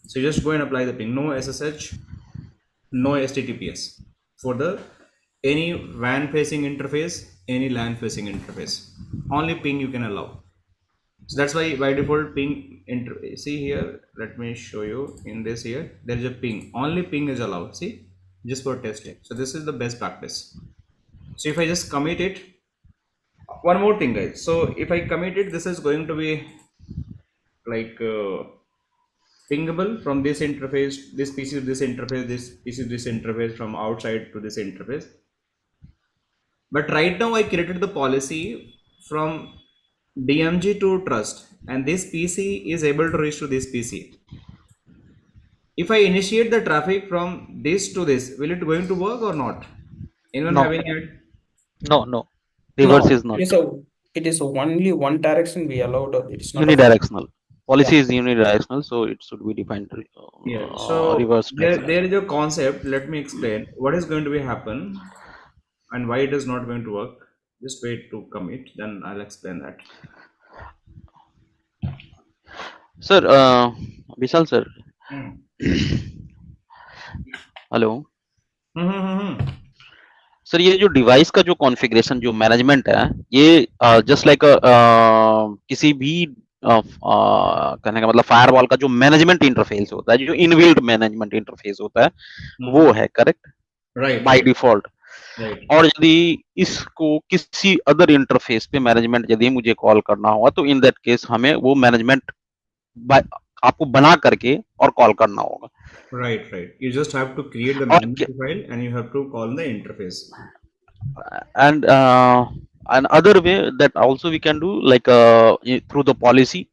So you just go and apply the ping, no SSH, no HTTPS for the any WAN facing interface, any LAN facing interface, only ping you can allow. So that's why by default ping see here, let me show you in this here, there is a ping, only ping is allowed, see, just for testing. So this is the best practice. So if I just commit it, one more thing guys, so if I commit it, this is going to be like pingable from this interface, this PC to this interface, this PC to this interface, from outside to this interface. But right now I created the policy from DMG to trust, and this PC is able to reach to this PC. If I initiate the traffic from this to this, will it going to work or not? Anyone No. having it? no, reverse is not. It is only one direction we allowed. It's not Unidirectional. Policy is unidirectional, so it should be defined Yeah. So reverse. there is a concept. Let me explain what is going to be happen and why it is not going to work. Just wait to commit, then I'll explain that. Sir, Vishal sir. Hello sir, ये जो device का जो configuration जो management है, ये just like किसी भी कहने का मतलब फायरवॉल का जो मैनेजमेंट इंटरफेस होता है, जो इनबिल्ट मैनेजमेंट इंटरफेस होता है, वो है correct right by default. Right और यदि इसको किसी अदर इंटरफेस पे मैनेजमेंट यदि मुझे कॉल करना होगा तो इन दैट केस हमें वो मैनेजमेंट आपको बना करके और कॉल करना होगा। right, you just have to create the और management profile and you have to call the interface. and another way that also we can do like through the policy,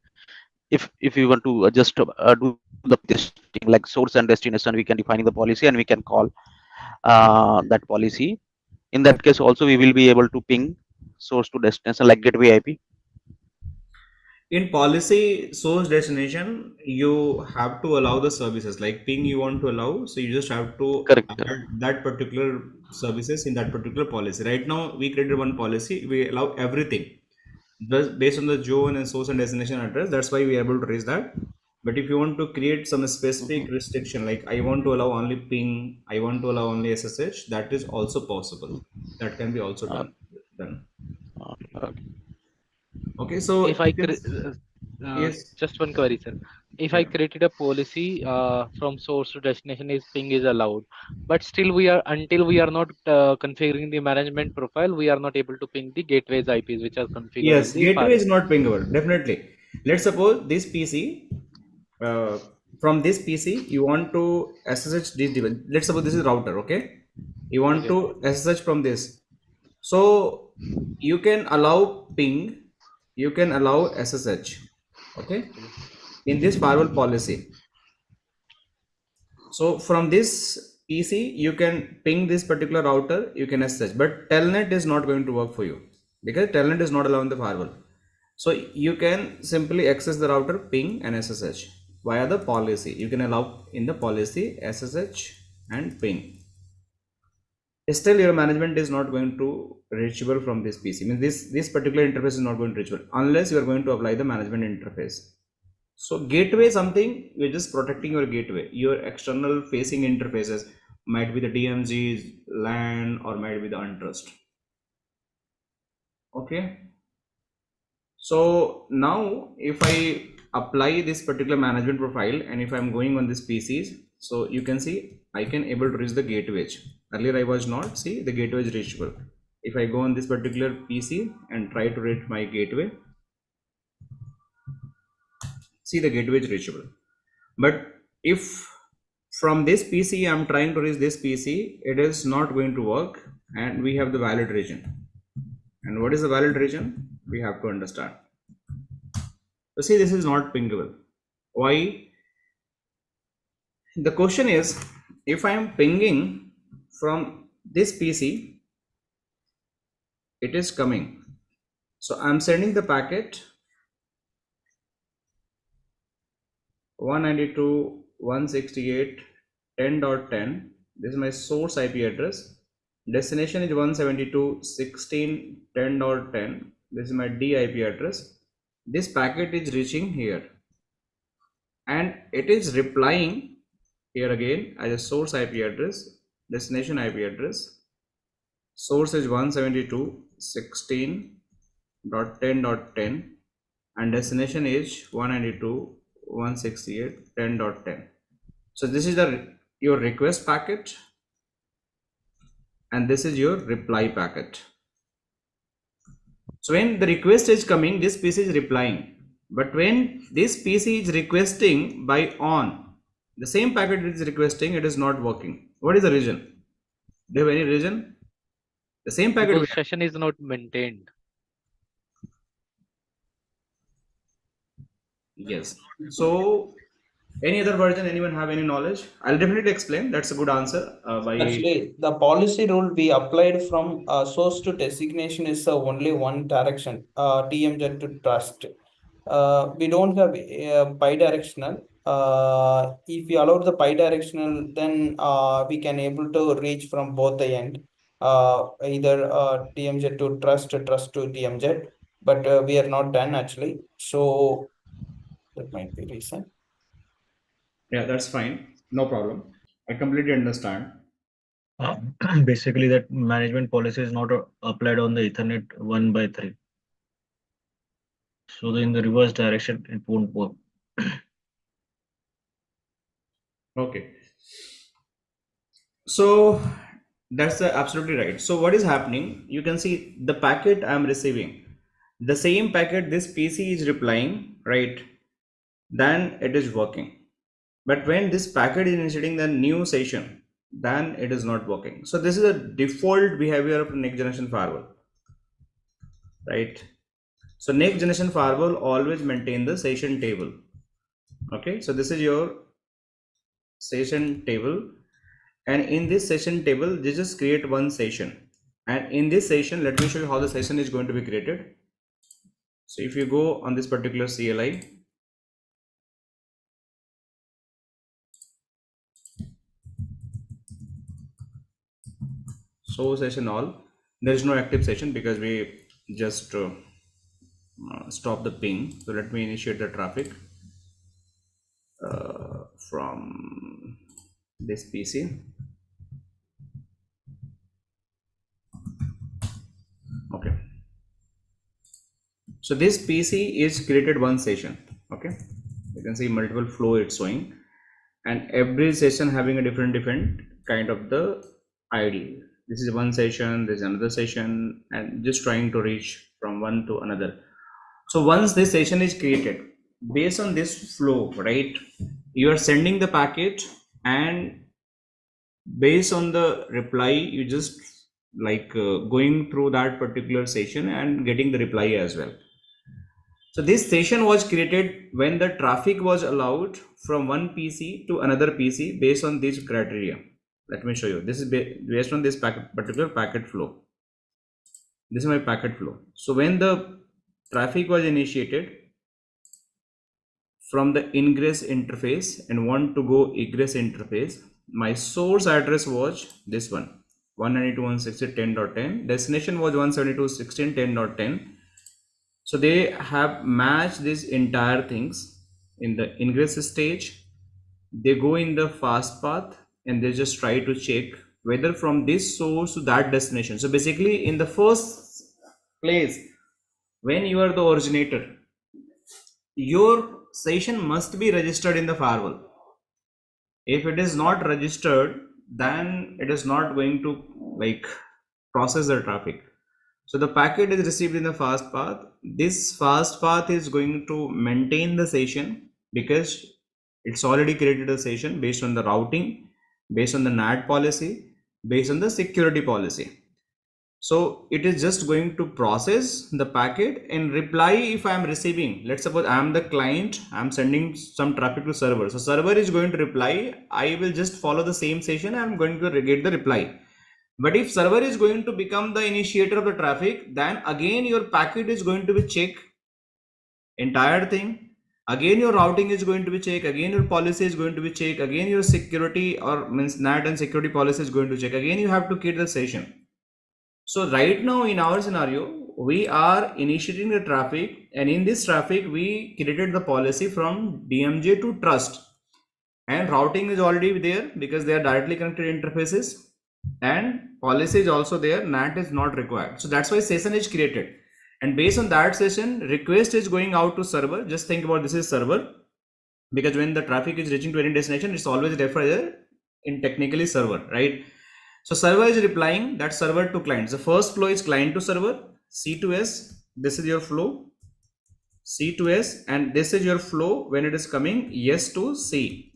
if you want to just do the testing like source and destination, we can define the policy and we can call that policy. In that case also we will be able to ping source to destination like gateway IP. In policy source destination, you have to allow the services like ping you want to allow, so you just have to Correct. add that particular services in that particular policy. Right now we created one policy, we allow everything based on the zone and source and destination address. That's why we are able to raise that. But if you want to create some specific restriction, like I want to allow only ping, I want to allow only SSH, that is also possible. That can be also done. Okay. Okay, so If I yes, just one query, sir. If I yeah. created a policy from source to destination is ping is allowed, but still until we are not configuring the management profile, we are not able to ping the gateways IPs which are configured Yes, in the gateway is firewall. not pingable, definitely. Let's suppose this PC, from this PC, you want to SSH this device. Let's suppose this is router, okay? You want Okay. to SSH from this. So you can allow ping, you can allow SSH, okay? In this firewall policy. So from this PC, you can ping this particular router, you can SSH, but telnet is not going to work for you because telnet is not allowed in the firewall. So you can simply access the router, ping and SSH via the policy. You can allow in the policy SSH and ping. Still your management is not going to reachable from this PC. Means this particular interface is not going to reachable unless you are going to apply the management interface. So gateway something, you're just protecting your gateway. Your external facing interfaces might be the DMZs, LAN, or might be the untrust. Okay. So now if I apply this particular management profile and if I'm going on this PCs, so you can see I can able to reach the gateway. Earlier I was not, see the gateway is reachable. If I go on this particular PC and try to reach my gateway, see the gateway is reachable. But if from this PC I'm trying to reach this PC, it is not going to work and we have the valid region. And what is the valid region? We have to understand. So see, this is not pingable. Why? The question is, if I am pinging from this PC, it is coming. So I'm sending the packet 192.168.10.10. This is my source IP address. Destination is 172.16.10.10. This is my DIP address. This packet is reaching here and it is replying here again as a source IP address, destination IP address. Source is 172.16.10.10 and destination is 192.168.10.10. So this is your request packet and this is your reply packet. So when the request is coming, this PC is replying, but when this PC is requesting by on, the same packet is requesting, it is not working. What is the reason? Do you have any reason? The same packet Because session is not maintained. Yes. So any other version, anyone have any knowledge? I'll definitely explain. That's a good answer. Actually, the policy rule we applied from source to designation is only one direction, TMZ to trust. We don't have bidirectional. If we allow the bidirectional, then we can able to reach from both the end, either TMZ to trust to TMZ, but we are not done actually. So that might be reason. Yeah, that's fine. No problem. I completely understand. Basically, that management policy is not applied on the Ethernet 1 by 3. So in the reverse direction, it won't work. Okay. So that's absolutely right. So what is happening? You can see the packet I'm receiving, the same packet this PC is replying, right? Then it is working. But when this packet is initiating the new session, then it is not working. So this is a default behavior of next generation firewall, right? So next generation firewall always maintain the session table. Okay, so this is your session table, and in this session table they just create one session, and in this session let me show you how the session is going to be created. So if you go on this particular CLI, so session all, there is no active session because we just stop the ping. So let me initiate the traffic from this PC. Okay, so this PC is created one session. Okay, you can see multiple flow it's showing, and every session having a different kind of the ID. This is one session, this is another session, and just trying to reach from one to another. So once this session is created, based on this flow, right, you are sending the packet, and based on the reply you just like going through that particular session and getting the reply as well. So this session was created when the traffic was allowed from one PC to another PC based on this criteria. Let me show you. This is based on this particular packet flow. This is my packet flow. So when the traffic was initiated from the ingress interface and want to go egress interface, my source address was this one, 192.168.10.10. Destination was 172.16.10.10. So they have matched these entire things in the ingress stage. They go in the fast path and they just try to check whether from this source to that destination. So basically in the first place, when you are the originator, your session must be registered in the firewall. If it is not registered, then it is not going to like process the traffic. So the packet is received in the fast path. This fast path is going to maintain the session because it's already created a session based on the routing, based on the NAT policy, based on the security policy. So it is just going to process the packet and reply if I am receiving. Let's suppose I am the client, I am sending some traffic to server. So server is going to reply. I will just follow the same session. I am going to get the reply. But if server is going to become the initiator of the traffic, then again your packet is going to be checked, entire thing. Again your routing is going to be checked. Again your policy is going to be checked. Again your security or means NAT and security policy is going to check. Again you have to create the session. So right now in our scenario, we are initiating the traffic, and in this traffic we created the policy from DMJ to trust, and routing is already there because they are directly connected interfaces, and policy is also there. NAT is not required. So that's why session is created, and based on that session, request is going out to server. Just think about this is server, because when the traffic is reaching to any destination, it's always referred in technically server, right? So server is replying that server to clients. The first flow is client to server, C2S. This is your flow, C2S, and this is your flow when it is coming yes to C.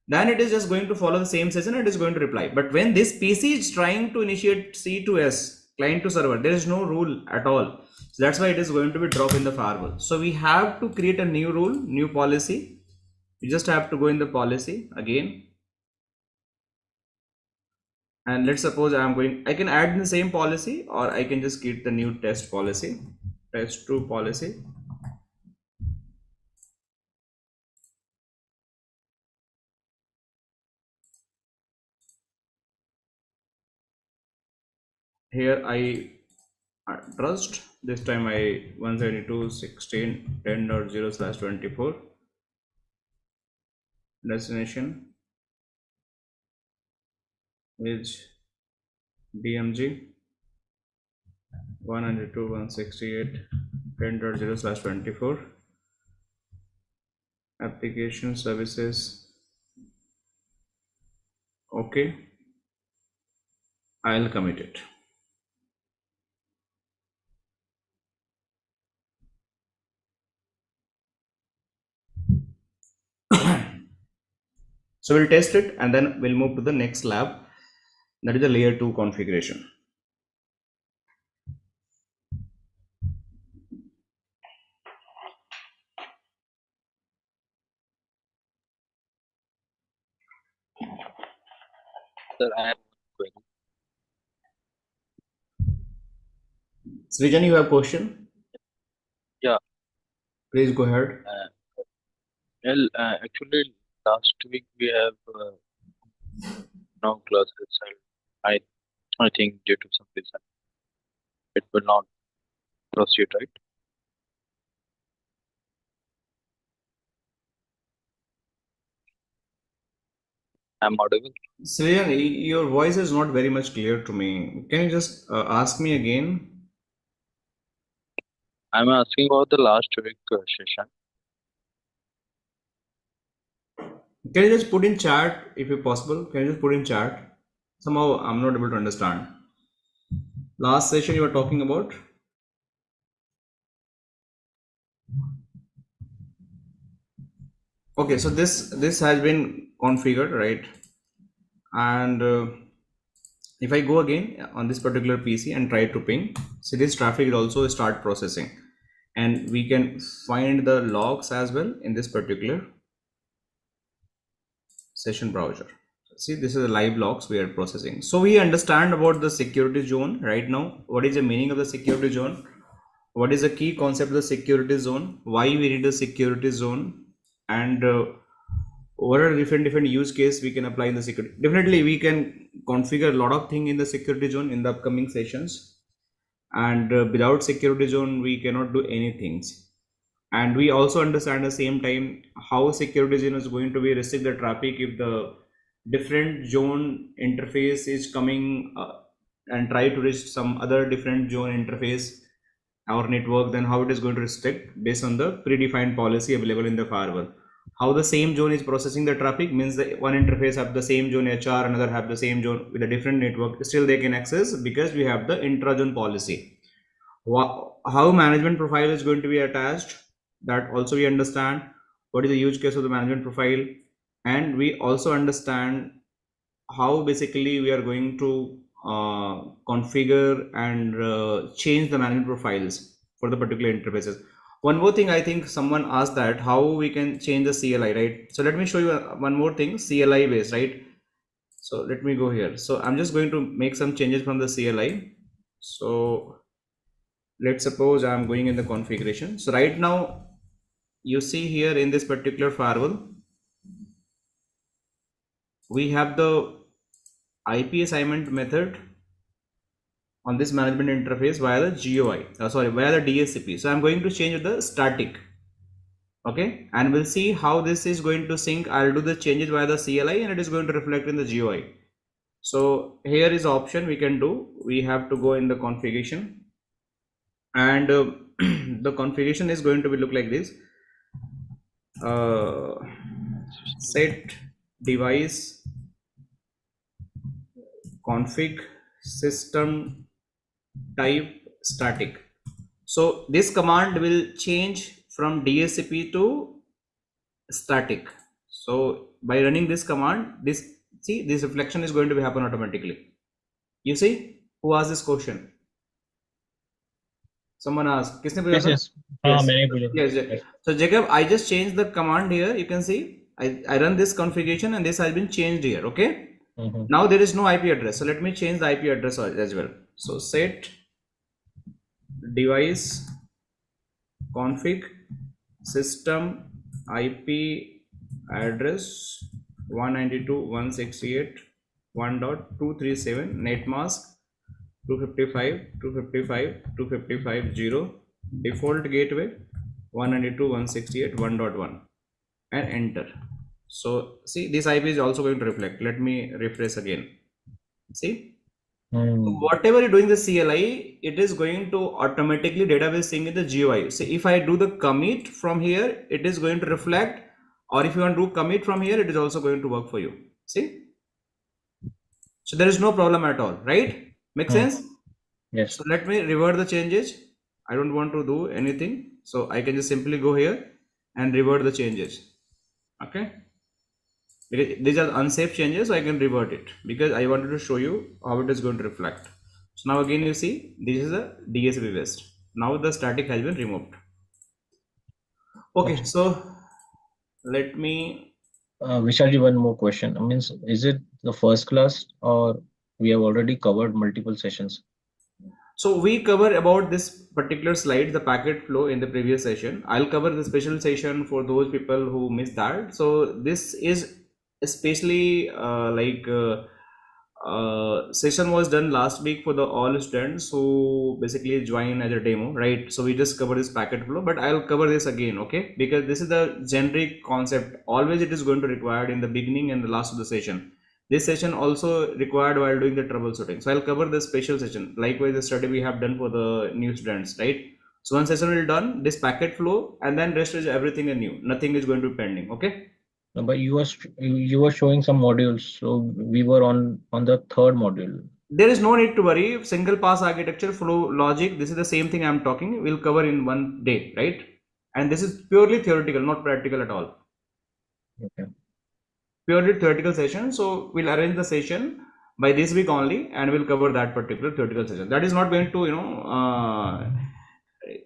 Then it is just going to follow the same session and it is going to reply. But when this PC is trying to initiate C2S, client to server, there is no rule at all. So that's why it is going to be dropped in the firewall. So we have to create a new rule, new policy. You just have to go in the policy again. And let's suppose I can add in the same policy, or I can just create the new test policy, test 2 policy. Here I trust, this time I 172.16.10.0/24. Destination is DMG 192.168 10.0/24 application services. Okay, I'll commit it. So we'll test it and then we'll move to the next lab, that is the layer 2 configuration. Sir, I am going. Srijan, you have question? Yeah. Please go ahead. Well, actually, last week we have no classes, and I think due to some reason it will not proceed, right? I'm audible. Srijan, your voice is not very much clear to me. Can you just ask me again? I'm asking about the last week session. Can you just put in chat if it's possible? Can you just put in chat? Somehow I'm not able to understand. Last session you were talking about? Okay, so this has been configured, right? And if I go again on this particular PC and try to ping, see this traffic will also start processing, and we can find the logs as well in this particular session browser. See, this is the live logs we are processing. So we understand about the security zone right now. What is the meaning of the security zone? What is the key concept of the security zone? Why we need a security zone? And what are different use case we can apply in the security? Definitely we can configure a lot of things in the security zone in the upcoming sessions. And without security zone, we cannot do anything. And we also understand at the same time how security zone is going to be restrict the traffic if the different zone interface is coming and try to reach some other different zone interface our network, then how it is going to restrict based on the predefined policy available in the firewall. How the same zone is processing the traffic means that one interface have the same zone HR, another have the same zone with a different network, still they can access because we have the intra-zone policy. How management profile is going to be attached, that also we understand. What is the use case of the management profile, and we also understand how basically we are going to configure and change the management profiles for the particular interfaces. One more thing, I think someone asked that how we can change the CLI, right? So let me show you one more thing, CLI based, right? So let me go here. So I'm just going to make some changes from the CLI. So let's suppose I'm going in the configuration. So right now you see here in this particular firewall, we have the IP assignment method on this management interface via the GUI, via the DHCP. So I'm going to change the static. Okay, and we'll see how this is going to sync. I'll do the changes via the CLI and it is going to reflect in the GUI. So here is option we can do. We have to go in the configuration, and the configuration is going to be look like this. Set device config system type static. So this command will change from DHCP to static. So by running this command, this reflection is going to be happen automatically. You see, who asked this question? Someone asked. Kisne pucha tha? Yes. So Jacob, I just changed the command here. You can see I run this configuration and this has been changed here. Okay. Now there is no IP address. So let me change the IP address as well. So set device config system IP address 192.168.1.237 netmask 255.255.255.0 default gateway 192.168.1.1 and enter. So see, this IP is also going to reflect. Let me refresh again. See, Whatever you're doing the CLI, it is going to automatically database sync in the GUI. So if I do the commit from here, it is going to reflect, or if you want to do commit from here, it is also going to work for you. See? So there is no problem at all, right? Make sense? Yes. So let me revert the changes. I don't want to do anything. So I can just simply go here and revert the changes. Okay. Because these are unsafe changes, so I can revert it because I wanted to show you how it is going to reflect. So now again you see this is a DSP West. Now the static has been removed. Okay, so let me. Vishalji, one more question. I mean, is it the first class or we have already covered multiple sessions? So we cover about this particular slide, the packet flow in the previous session. I'll cover the special session for those people who missed that. So this is especially session was done last week for the all students who basically join as a demo, right? So we just cover this packet flow, but I'll cover this again, okay? Because this is the generic concept. Always it is going to required in the beginning and the last of the session. This session also required while doing the troubleshooting. So I'll cover the special session. Likewise, the study we have done for the new students, right? So one session will done this packet flow, and then rest is everything is new. Nothing is going to be pending, okay? No, but you were showing some modules, so we were on the third module. There is no need to worry. Single pass architecture, flow logic, this is the same thing I'm talking. We'll cover in one day, right? And this is purely theoretical, not practical at all. Okay. Purely theoretical session. So we'll arrange the session by this week only, and we'll cover that particular theoretical session. That is not going to,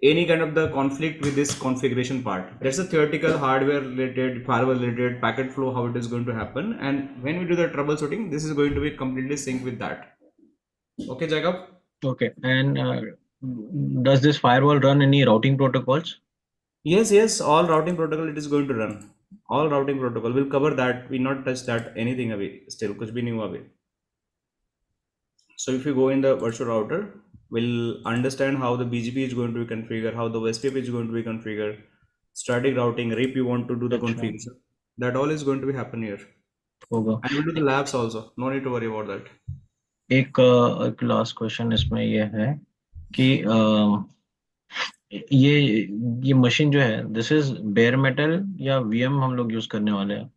any kind of the conflict with this configuration part. That's a theoretical hardware related, firewall related, packet flow, how it is going to happen. And when we do the troubleshooting, this is going to be completely synced with that. Okay, Jacob? Okay. And does this firewall run any routing protocols? Yes, all routing protocol it is going to run. All routing protocol. We'll cover that. We'll not touch that anything away. Still, kuch bhi nahi hua abhi. So if you go in the virtual router, we'll understand how the BGP is going to be configured, how the SPF is going to be configured, static routing, RIP you want to do the configuration. That all is going to be happen here. होगा. And we'll do the labs also. No need to worry about that. एक last question इसमें ये है कि ये machine जो है, this is bear metal या वीएम हम लोग यूज करने वाले हैं?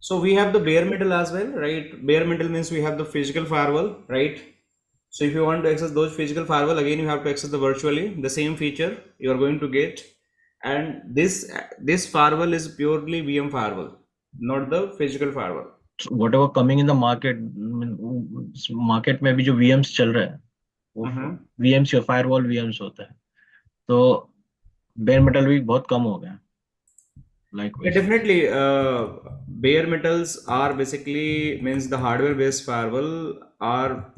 So we have the bare metal as well, right? Bare metal means we have the physical firewall, right? So if you want to access those physical firewall, again you have to access the virtually, the same feature you are going to get. And this firewall is purely VM firewall, not the physical firewall. So whatever coming in the market में भी जो VMs चल रहे हैं, वो VMs या firewall VMs होता है, तो bare metal भी बहुत कम हो गया. Yeah, definitely, bare metals are basically means the hardware based firewall are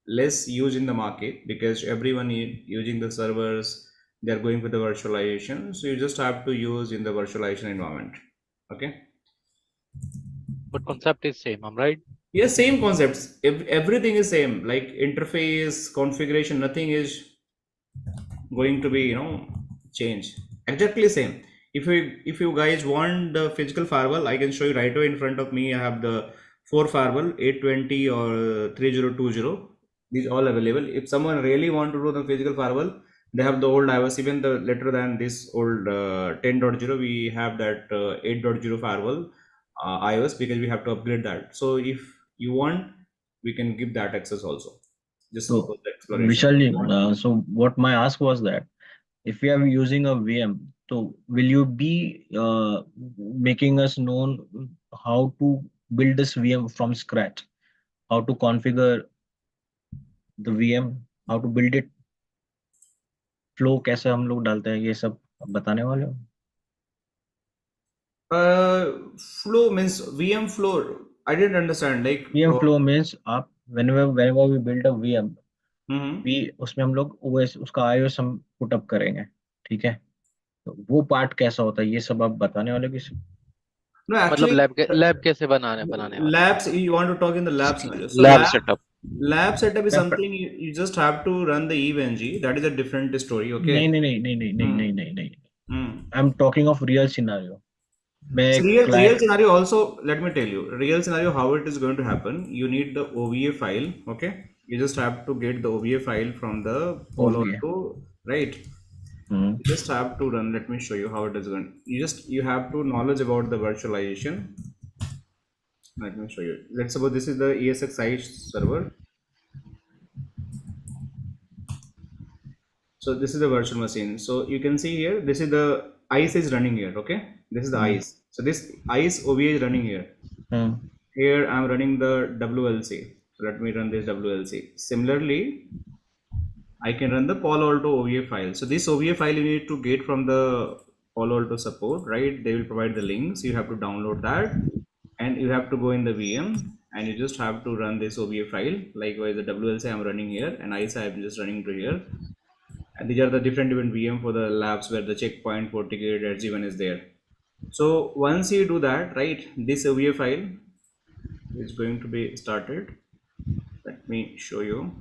less used in the market because everyone is using the servers, they're going with the virtualization, so you just have to use in the virtualization environment. Okay, but concept is same, I'm right? Yes, same concepts. Everything is same, like interface, configuration, nothing is going to be changed. Exactly same. If you guys want the physical firewall, I can show you right away in front of me. I have the 4 firewall, 820 or 3020. These all available. If someone really want to do the physical firewall, they have the old iOS, even the later than this old 10.0. We have that 8.0 firewall iOS because we have to upgrade that. So if you want, we can give that access also. Just so, for the exploration. Vishalji, so what my ask was that if we are using a VM, so will you be making us known how to build this VM from scratch, how to configure the VM, how to build it, flow कैसे हम लोग डालते हैं, ये सब बताने वाले हो? Flow means VM flow. I didn't understand. Like VM flow means आप whenever we build a VM, we उसमें हम लोग OS उसका iOS हम put up करेंगे, ठीक है? तो वो पार्ट कैसा होता है, ये सब आप बताने वाले किसी? No, actually, lab कैसे बनाने वाले? Labs, you want to talk in the labs now. So lab setup. Lab setup is something you just have to run the EVNG. That is a different story. Okay. नहीं. I'm talking of real scenario. May So real client. scenario also, let me tell you, real scenario how it is going to happen. You need the OVA file, okay? You just have to get the OVA file from the Palo Okay. Alto, right? Hmm. You just have to run. Let me show you how it is going. You have to knowledge about the virtualization. Let me show you. Let's suppose this is the ESXi server. So this is the virtual machine. So you can see here, this is the ICE is running here. Okay, this is the Hmm. ICE. So this ICE OVA is running here. Hmm. Here I'm running the WLC. So let me run this WLC. Similarly, I can run the Palo Alto OVA file. So this OVA file you need to get from the Palo Alto support, right? They will provide the links. You have to download that, and you have to go in the VM, and you just have to run this OVA file. Likewise, the WLC I'm running here, and ICE I'm just running to here. And these are the different VM for the labs where the checkpoint, FortiGate, SD1 is there. So once you do that, right, this OVA file is going to be started. Let me show you.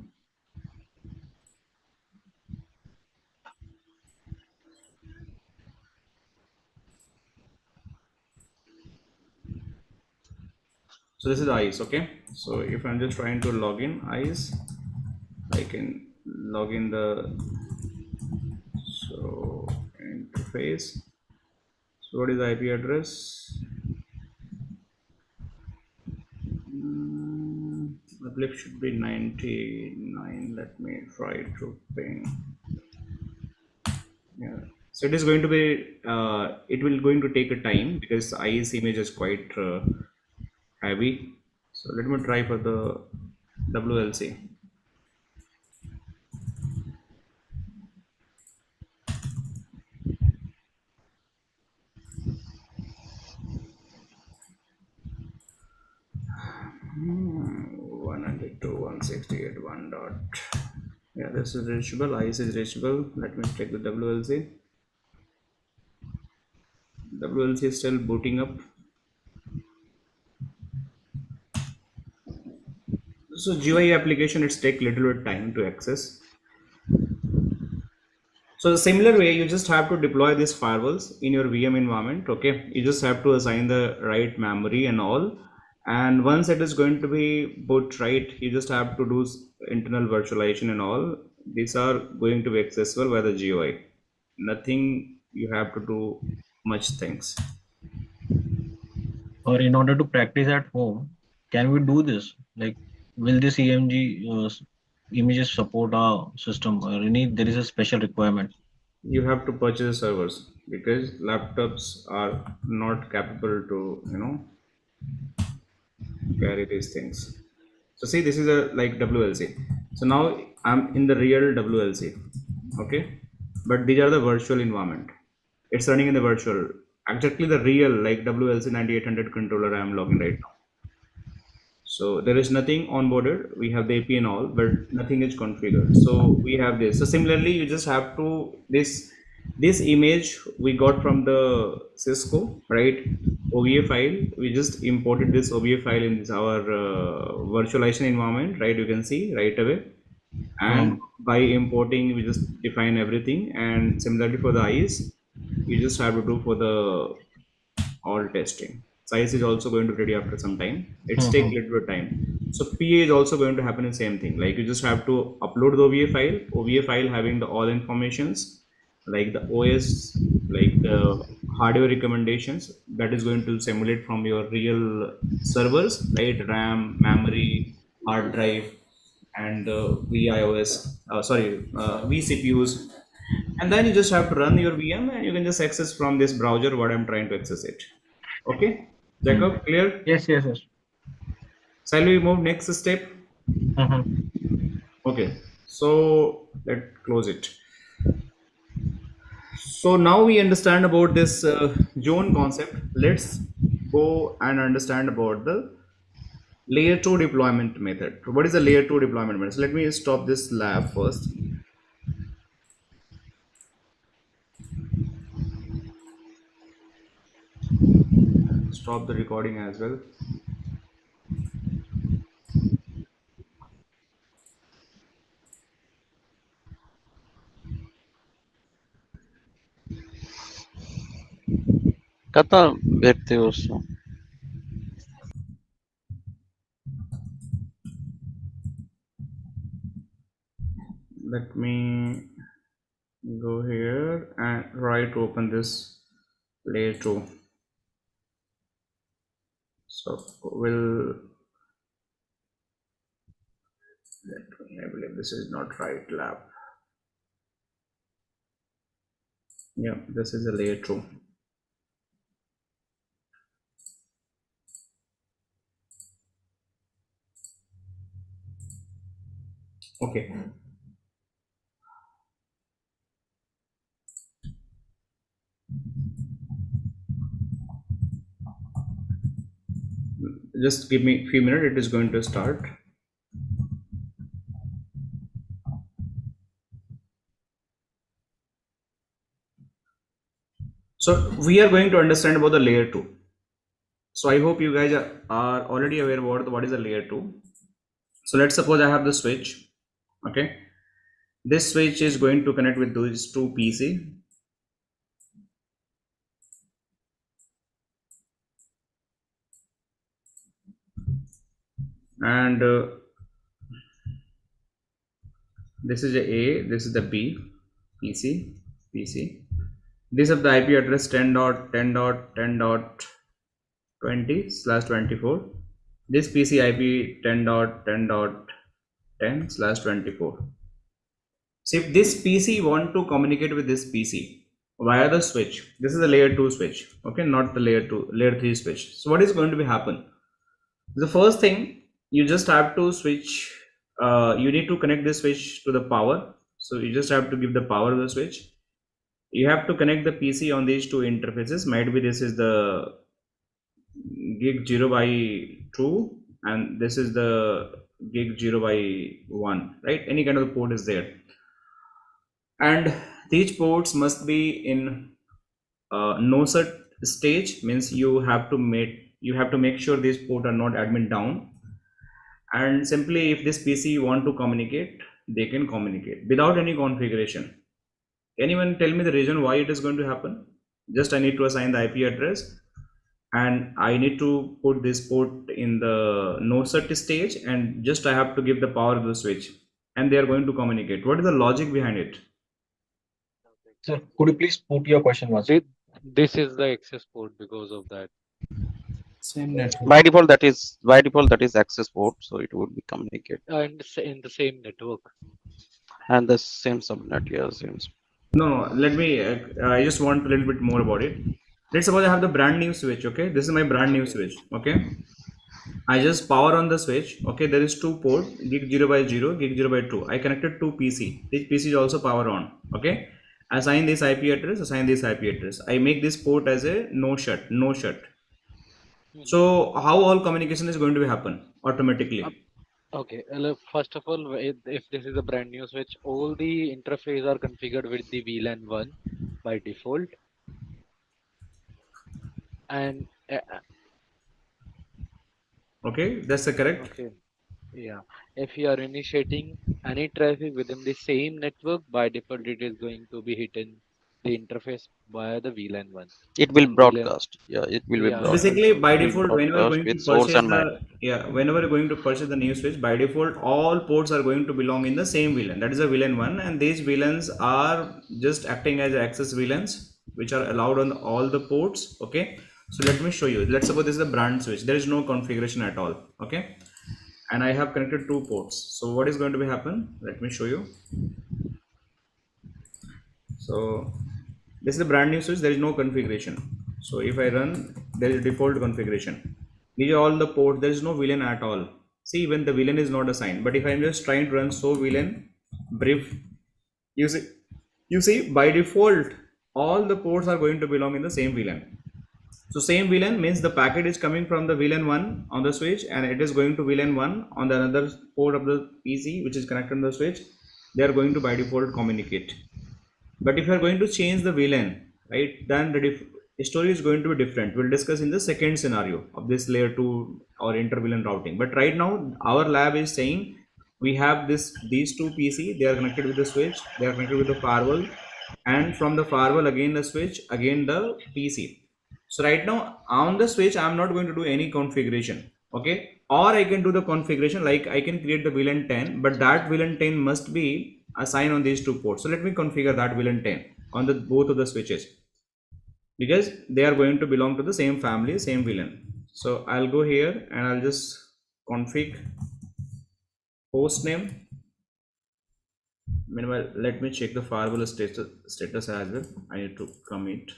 So this is ICE, okay? So if I'm just trying to log in ICE, I can log in the interface. So what is the IP address? I believe should be 99. Let me try to ping. Yeah. So it is going to be it will going to take a time because ICE image is quite heavy. So let me try for the WLC. Hmm, 192.168 1 dot. Yeah, this is reachable. ICE is reachable. Let me check the WLC. WLC is still booting up. So GUI application, it's take little bit time to access. So similar way, you just have to deploy these firewalls in your VM environment. Okay, you just have to assign the right memory and all. And once it is going to be boot right, you just have to do internal virtualization and all. These are going to be accessible by the GUI. Nothing you have to do much things. Or in order to practice at home, can we do this? Like, will this EMG images support our system, or any there is a special requirement? You have to purchase servers because laptops are not capable to carry these things. So see, this is a like WLC. So now I'm in the real WLC, okay, but these are the virtual environment. It's running in the virtual. Exactly the real like WLC 9800 controller I am logging right now. So there is nothing onboarded. We have the AP and all, but nothing is configured. So we have this. So similarly, you just have to this image we got from the Cisco, right? OVA file. We just imported this OVA file in this our virtualization environment, right? You can see right away. And by importing, we just define everything. And similarly for the ICE, you just have to do for the all testing. Size is also going to be ready after some time. It's take Mhm. little bit of time. So PA is also going to happen the same thing. Like you just have to upload the OVA file having the all informations, like the OS, like the hardware recommendations that is going to simulate from your real servers, right? RAM, memory, hard drive, and VIOS, vCPUs, and then you just have to run your VM and you can just access from this browser what I'm trying to access it. Okay, Hmm. Jacob, clear? Yes, yes, yes. Shall we move next step? Mhm. Okay, so let's close it. So now we understand about this zone concept. Let's go and understand about the layer 2 deployment method. What is the layer 2 deployment method? So let me stop this lab first. Stop the recording as well. कता देखते हो उसको? Let me go here and try to open this layer 2. So we'll, I believe this is not right lab. Yeah, this is a layer 2. Okay. Just give me a few minutes, it is going to start. So we are going to understand about the layer 2. So I hope you guys are already aware about what is a layer 2. So let's suppose I have the switch. Okay. This switch is going to connect with those two PC. And this is a this is the B, PC, PC. This is the IP address 10.10.10.20/24. This PC IP 10.10.10/24. So if this PC want to communicate with this PC via the switch, this is a layer 2 switch, okay, not the layer 3 switch. So what is going to be happen? The first thing, you just have to switch, you need to connect this switch to the power. So you just have to give the power to the switch. You have to connect the PC on these two interfaces. Might be this is the gig 0/2 and this is the gig 0/1, right? Any kind of port is there. And these ports must be in no set stage, means you have to make sure these ports are not admin down. And simply if this PC want to communicate, they can communicate without any configuration. Anyone tell me the reason why it is going to happen? Just I need to assign the IP address and I need to put this port in the no set stage, and just I have to give the power to the switch and they are going to communicate. What is the logic behind it? Sir, could you please put your question once? This is the access port because of that. Same network. By default, that is access port, so it would be communicate. And in the same network. And the same subnet, yeah, same. No, let me, I just want a little bit more about it. Let's suppose I have the brand new switch, okay? This is my brand new switch, okay? I just power on the switch, okay? There is two port, gig 0/0, gig 0/2. I connected to PC. This PC is also power on, okay? Assign this IP address, assign this IP address. I make this port as a no shut. So how all communication is going to happen automatically? Okay, look, first of all, if this is a brand new switch, all the interface are configured with the VLAN 1 by default. And Okay, that's the correct. okay, yeah. If you are initiating any traffic within the same network, by default, it is going to be hitting the interface via the VLAN 1. It will And broadcast. Yeah, it will be Yeah, So broadcast. basically, by It will default, whenever you're broadcast going to with source purchase and MAC. whenever you're going to purchase the new switch, by default, all ports are going to belong in the same VLAN. That is a VLAN 1, and these VLANs are just acting as access VLANs, which are allowed on all the ports. Okay. So let me show you. Let's suppose this is a brand switch. There is no configuration at all. Okay. And I have connected two ports. So what is going to be happen? Let me show you. So this is a brand new switch. There is no configuration. So if I run, there is default configuration. These are all the ports. There is no VLAN at all. See, even the VLAN is not assigned. But if I'm just trying to run so VLAN brief, you see by default all the ports are going to belong in the same VLAN. So same VLAN means the packet is coming from the VLAN 1 on the switch and it is going to VLAN 1 on the another port of the PC which is connected to the switch. They are going to by default communicate. But if you are going to change the VLAN, right, then the story is going to be different. We'll discuss in the second scenario of this layer 2 or inter-VLAN routing. But right now our lab is saying we have these two PC, they are connected with the switch, they are connected with the firewall, and from the firewall again the switch, again the PC. So right now on the switch, I'm not going to do any configuration. Okay. Or I can do the configuration, like I can create the VLAN 10, but that VLAN 10 must be assigned on these two ports. So let me configure that VLAN 10 on the both of the switches, because they are going to belong to the same family, same VLAN. So I'll go here and I'll just config host name. Meanwhile, let me check the firewall status as well. I need to commit.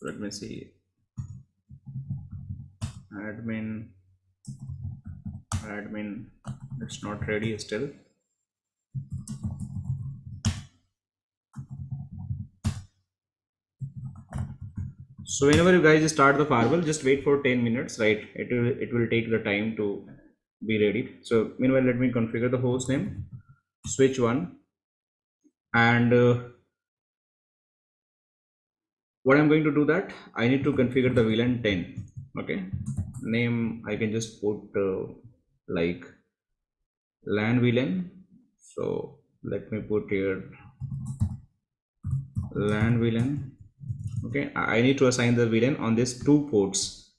Let me see. Admin, it's not ready still. So whenever you guys start the firewall, just wait for 10 minutes, right? It will take the time to be ready. So meanwhile, let me configure the host name, switch 1, and what I'm going to do that I need to configure the VLAN 10. Okay, name I can just put like LAN VLAN. So let me put here LAN VLAN. Okay, I need to assign the VLAN on these two ports,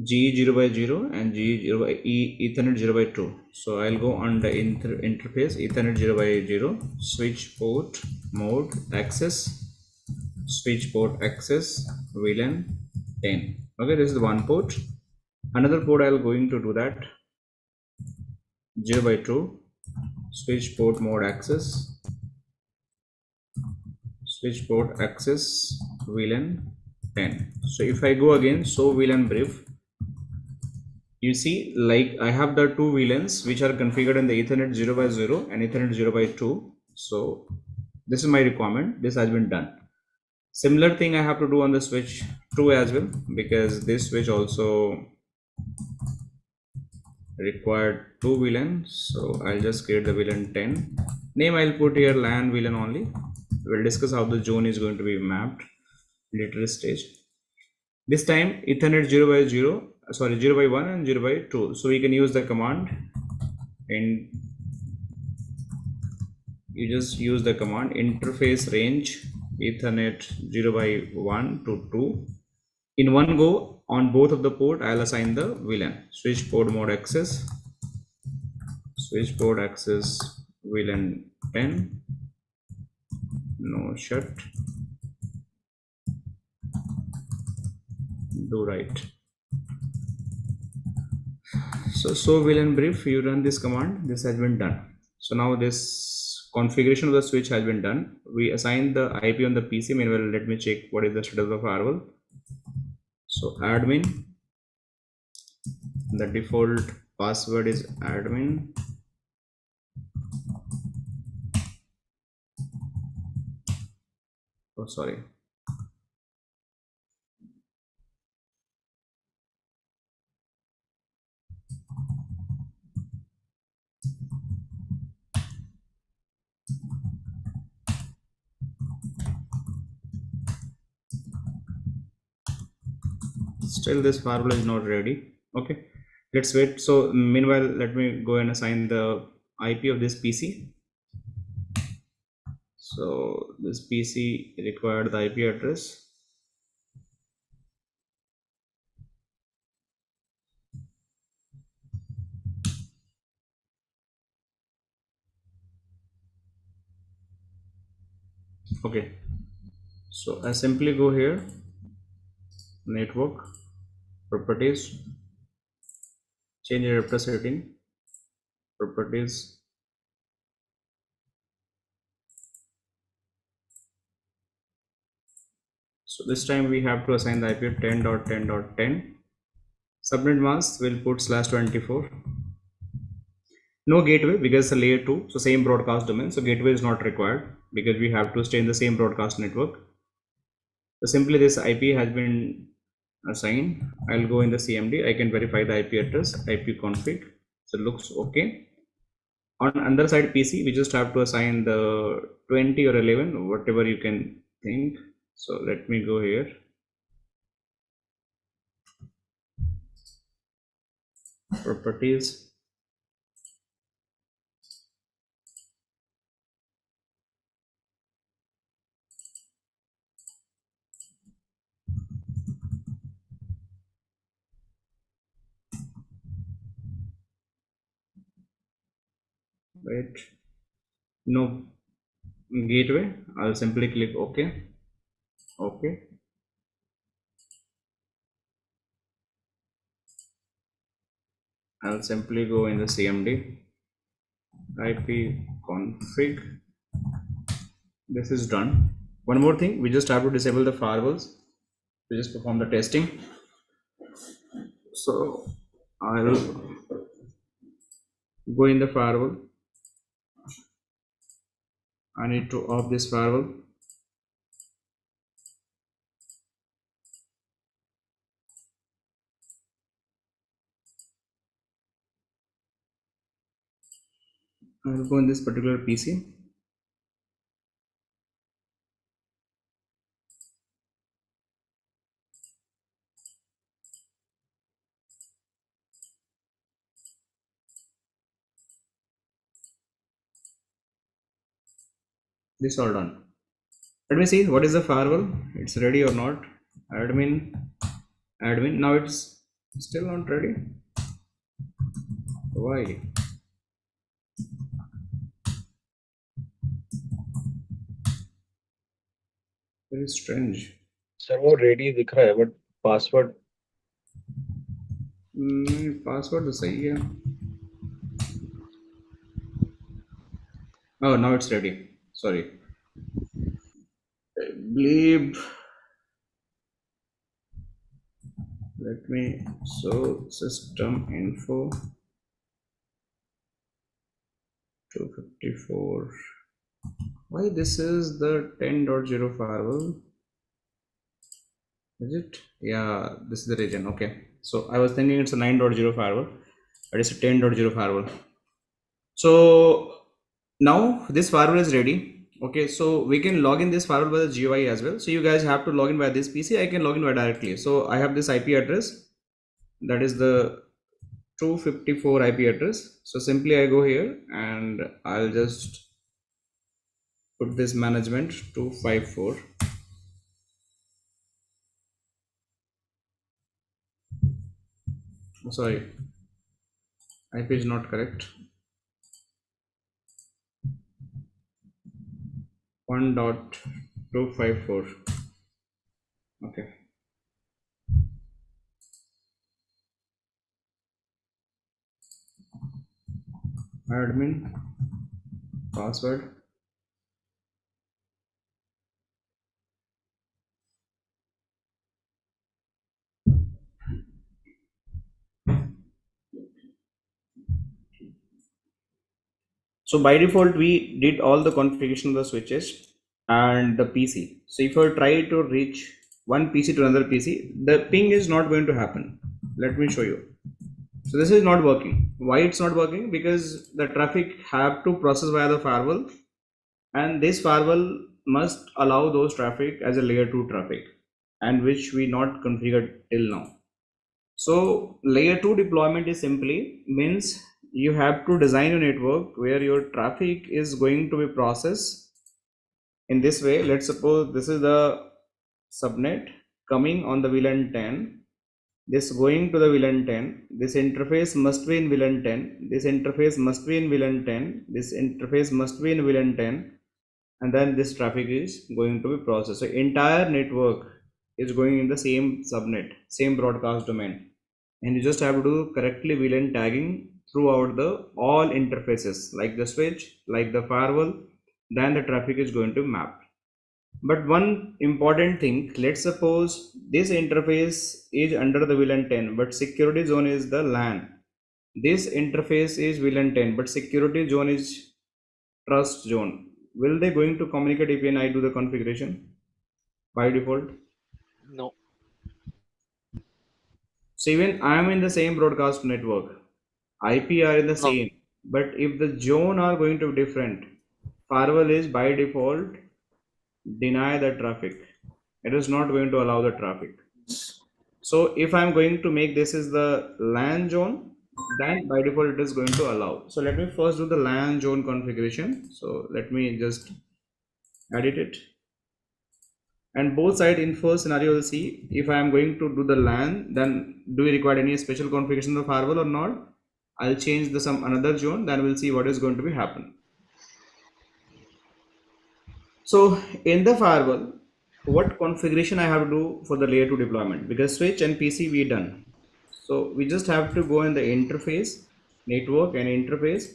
G0/0 and G0 by Ethernet 0/2. So I'll go on the interface Ethernet 0/0, switch port mode access, switch port access VLAN 10. Okay, this is the one port. Another port I'll going to do that 0/2, switch port mode access, switch port access VLAN 10. So if I go again, so VLAN brief, you see like I have the two VLANs which are configured in the Ethernet 0/0 and Ethernet 0/2. So this is my requirement. This has been done. Similar thing I have to do on the switch 2 as well, because this switch also required two VLANs. So I'll just create the VLAN 10. Name I'll put here LAN VLAN only. We'll discuss how the zone is going to be mapped later stage. This time Ethernet 0/0, sorry 0/1 and 0/2. So we can use the command, and you just use the command interface range Ethernet 0/1 to 2. In one go on both of the port, I'll assign the VLAN. Switch port mode access, switch port access VLAN 10, no shut, do right. So VLAN brief, you run this command, this has been done. So now this configuration of the switch has been done. We assign the IP on the PC. Meanwhile, let me check what is the status of the firewall. So admin, the default password is admin. Oh, sorry. Still this firewall is not ready. Okay, let's wait. So meanwhile, let me go and assign the IP of this PC. So this PC required the IP address. Okay, so I simply go here, network properties, change your address setting, properties. So this time we have to assign the IP of 10.10.10. Subnet mask will put /24. No gateway because it's a layer 2, so same broadcast domain. So gateway is not required because we have to stay in the same broadcast network. So simply this IP has been assigned. I'll go in the CMD. I can verify the IP address, IP config. So it looks okay. On other side PC, we just have to assign the 20 or 11, whatever you can think. So let me go here. Properties. right? No gateway. I'll simply click OK. OK. I'll simply go in the CMD IP config. This is done. One more thing, we just have to disable the firewalls to just perform the testing. So I'll go in the firewall. I need to off this firewall. I'll go in this particular PC. This all done. Let me see what is the firewall. It's ready or not. Admin. Now it's still not ready. Why? Very strange. Server ready दिख रहा है but password password तो सही है. Oh, now it's ready. Sorry. I believe. Let me system info 254. Why this is the 10.0 firewall? Is it? Yeah, this is the region. Okay. So I was thinking it's a 9.0 firewall, but it's a 10.0 firewall. So now this firewall is ready. Okay, so we can log in this firewall by the GUI as well. So you guys have to log in by this PC. I can log in by directly. So I have this IP address. That is the 254 IP address. So simply I go here and I'll just put this management 254. Sorry, IP is not correct. 1.254. Okay. Admin password. So by default, we did all the configuration of the switches and the PC. So if I try to reach one PC to another PC, the ping is not going to happen. Let me show you. So this is not working. Why it's not working? Because the traffic have to process via the firewall, and this firewall must allow those traffic as a layer 2 traffic, and which we not configured till now. So layer 2 deployment is simply means you have to design a network where your traffic is going to be processed in this way. Let's suppose this is the subnet coming on the VLAN 10. This going to the VLAN 10. This interface must be in VLAN 10. This interface must be in VLAN 10. This interface must be in VLAN 10. And then this traffic is going to be processed. So entire network is going in the same subnet, same broadcast domain. And you just have to do correctly VLAN tagging throughout the all interfaces, like the switch, like the firewall, then the traffic is going to map. But one important thing, let's suppose this interface is under the VLAN 10, but security zone is the LAN. This interface is VLAN 10, but security zone is trust zone. Will they going to communicate if I do the configuration by default? No. So even I am in the same broadcast network, IP are in the same, but if the zone are going to be different, firewall is by default deny the traffic. It is not going to allow the traffic. So if I'm going to make this is the LAN zone, then by default it is going to allow. So let me first do the LAN zone configuration. So let me just edit it. And both side in first scenario will see if I am going to do the LAN, then do we require any special configuration of the firewall or not? I'll change the some another zone, then we'll see what is going to be happen. So in the firewall, what configuration I have to do for the layer 2 deployment? Because switch and PC we done. So we just have to go in the interface, network and interface.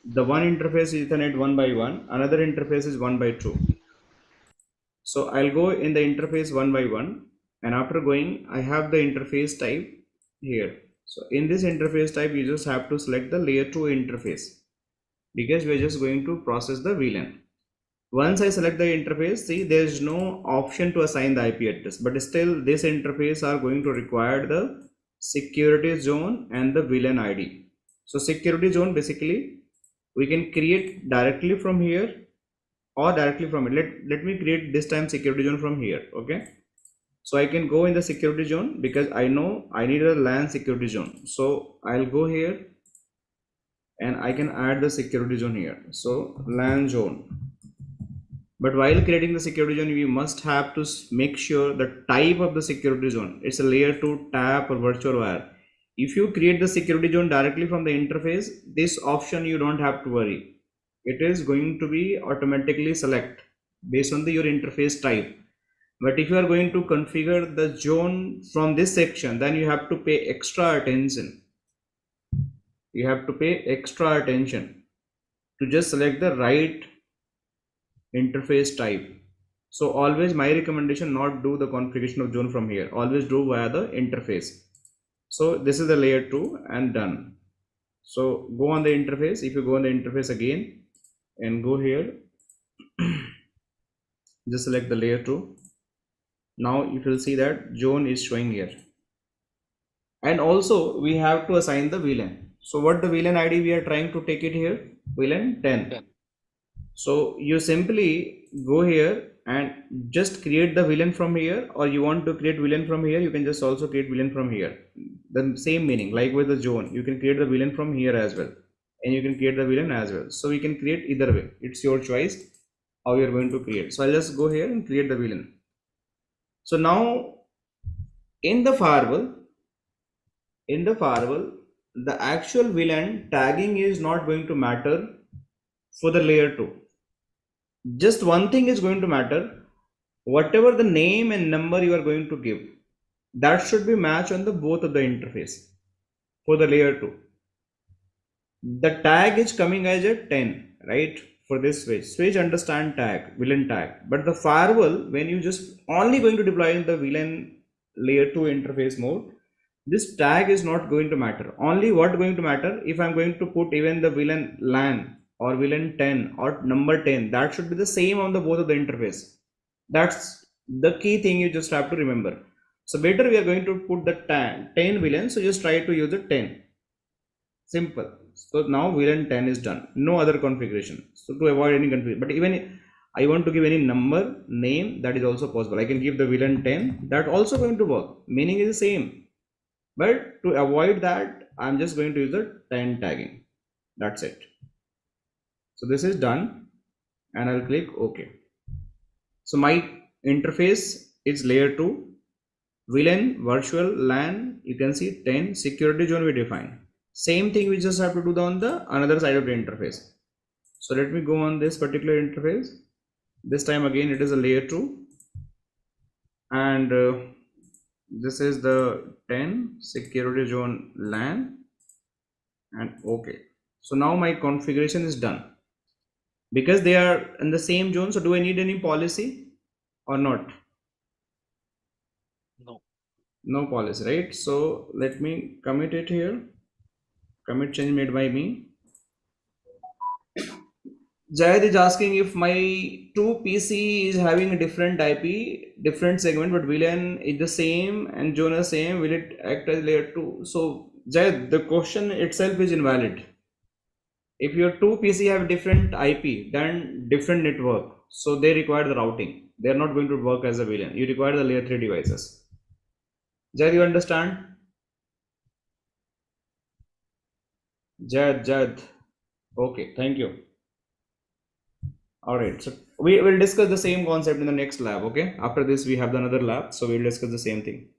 The one interface is Ethernet 1 by 1, another interface is 1 by 2. So I'll go in the interface 1 by 1, and after going, I have the interface type here. So in this interface type, you just have to select the layer 2 interface, because we're just going to process the VLAN. Once I select the interface, see there's no option to assign the IP address, but still this interface are going to require the security zone and the VLAN ID. So security zone, basically we can create directly from here or directly from it. Let me create this time security zone from here. Okay, so I can go in the security zone because I know I need a LAN security zone. So I'll go here and I can add the security zone here. So LAN zone. But while creating the security zone, we must have to make sure the type of the security zone. It's a layer 2 tap or virtual wire. If you create the security zone directly from the interface, this option you don't have to worry. It is going to be automatically select based on your interface type. But if you are going to configure the zone from this section, then you have to pay extra attention. You have to pay extra attention to just select the right interface type. So always my recommendation, not do the configuration of zone from here, always do via the interface. So this is the layer 2 and done. So go on the interface. If you go on the interface again and go here, just select the layer 2. Now you will see that zone is showing here, and also we have to assign the VLAN. So what the VLAN ID we are trying to take it here, VLAN 10. So you simply go here and just create the VLAN from here, or you want to create VLAN from here, you can just also create VLAN from here. The same meaning, like with the zone, you can create the VLAN from here as well, and you can create the VLAN as well. So we can create either way. It's your choice how you're going to create. So I'll just go here and create the VLAN. So now in the firewall, the actual VLAN tagging is not going to matter for the layer 2. Just one thing is going to matter. Whatever the name and number you are going to give, that should be matched on the both of the interface for the layer 2. The tag is coming as a 10, right? For this switch understand tag, VLAN tag. But the firewall, when you just only going to deploy in the VLAN layer 2 interface mode, this tag is not going to matter. Only what going to matter, if I'm going to put even the VLAN LAN or VLAN 10 or number 10, that should be the same on the both of the interface. That's the key thing you just have to remember. So better we are going to put the 10 VLAN, so just try to use the 10. Simple. So now VLAN 10 is done. No other configuration. So to avoid any confusion, but even I want to give any number, name, that is also possible. I can give the VLAN 10, that also going to work. Meaning is the same. But to avoid that, I'm just going to use the 10 tagging. That's it. So this is done, and I'll click OK. So my interface is layer 2, VLAN, virtual LAN, you can see 10, security zone we define. Same thing we just have to do on the another side of the interface. So let me go on this particular interface. This time again it is a layer 2, and this is the 10 security zone LAN, and OK. So now my configuration is done because they are in the same zone. So do I need any policy or not? No policy, right? So let me commit it here. Commit change made by me. Jayad is asking if my 2 PC is having a different IP, different segment, but VLAN is the same and zone is same. Will it act as layer 2? So Jayad, the question itself is invalid. If your 2 PC have different IP, then different network, so they require the routing. They are not going to work as a VLAN. You require the layer 3 devices. Jayad, you understand? Jayad. Okay, thank you. All right, so we will discuss the same concept in the next lab. Okay, after this we have another lab, so we'll discuss the same thing.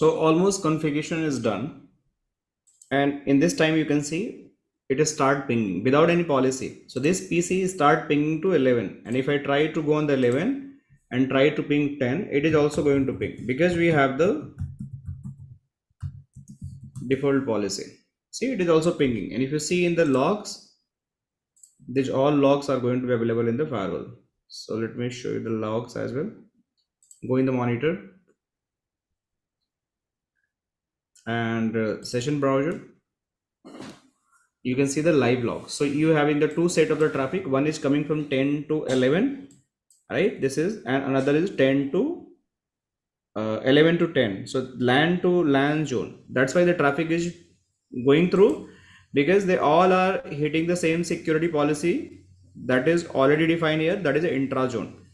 So almost configuration is done. And in this time you can see it is start pinging without any policy. So this PC start pinging to 11. And if I try to go on the 11 and try to ping 10, it is also going to ping because we have the default policy. See, it is also pinging. And if you see in the logs, these all logs are going to be available in the firewall. So let me show you the logs as well. Go in the monitor and session browser. You can see the live log. So you having the two set of the traffic. One is coming from 10 to 11, right? This is, and another is 10 to 11 to 10. So LAN to LAN zone. That's why the traffic is going through, because they all are hitting the same security policy that is already defined here. That is an intra zone.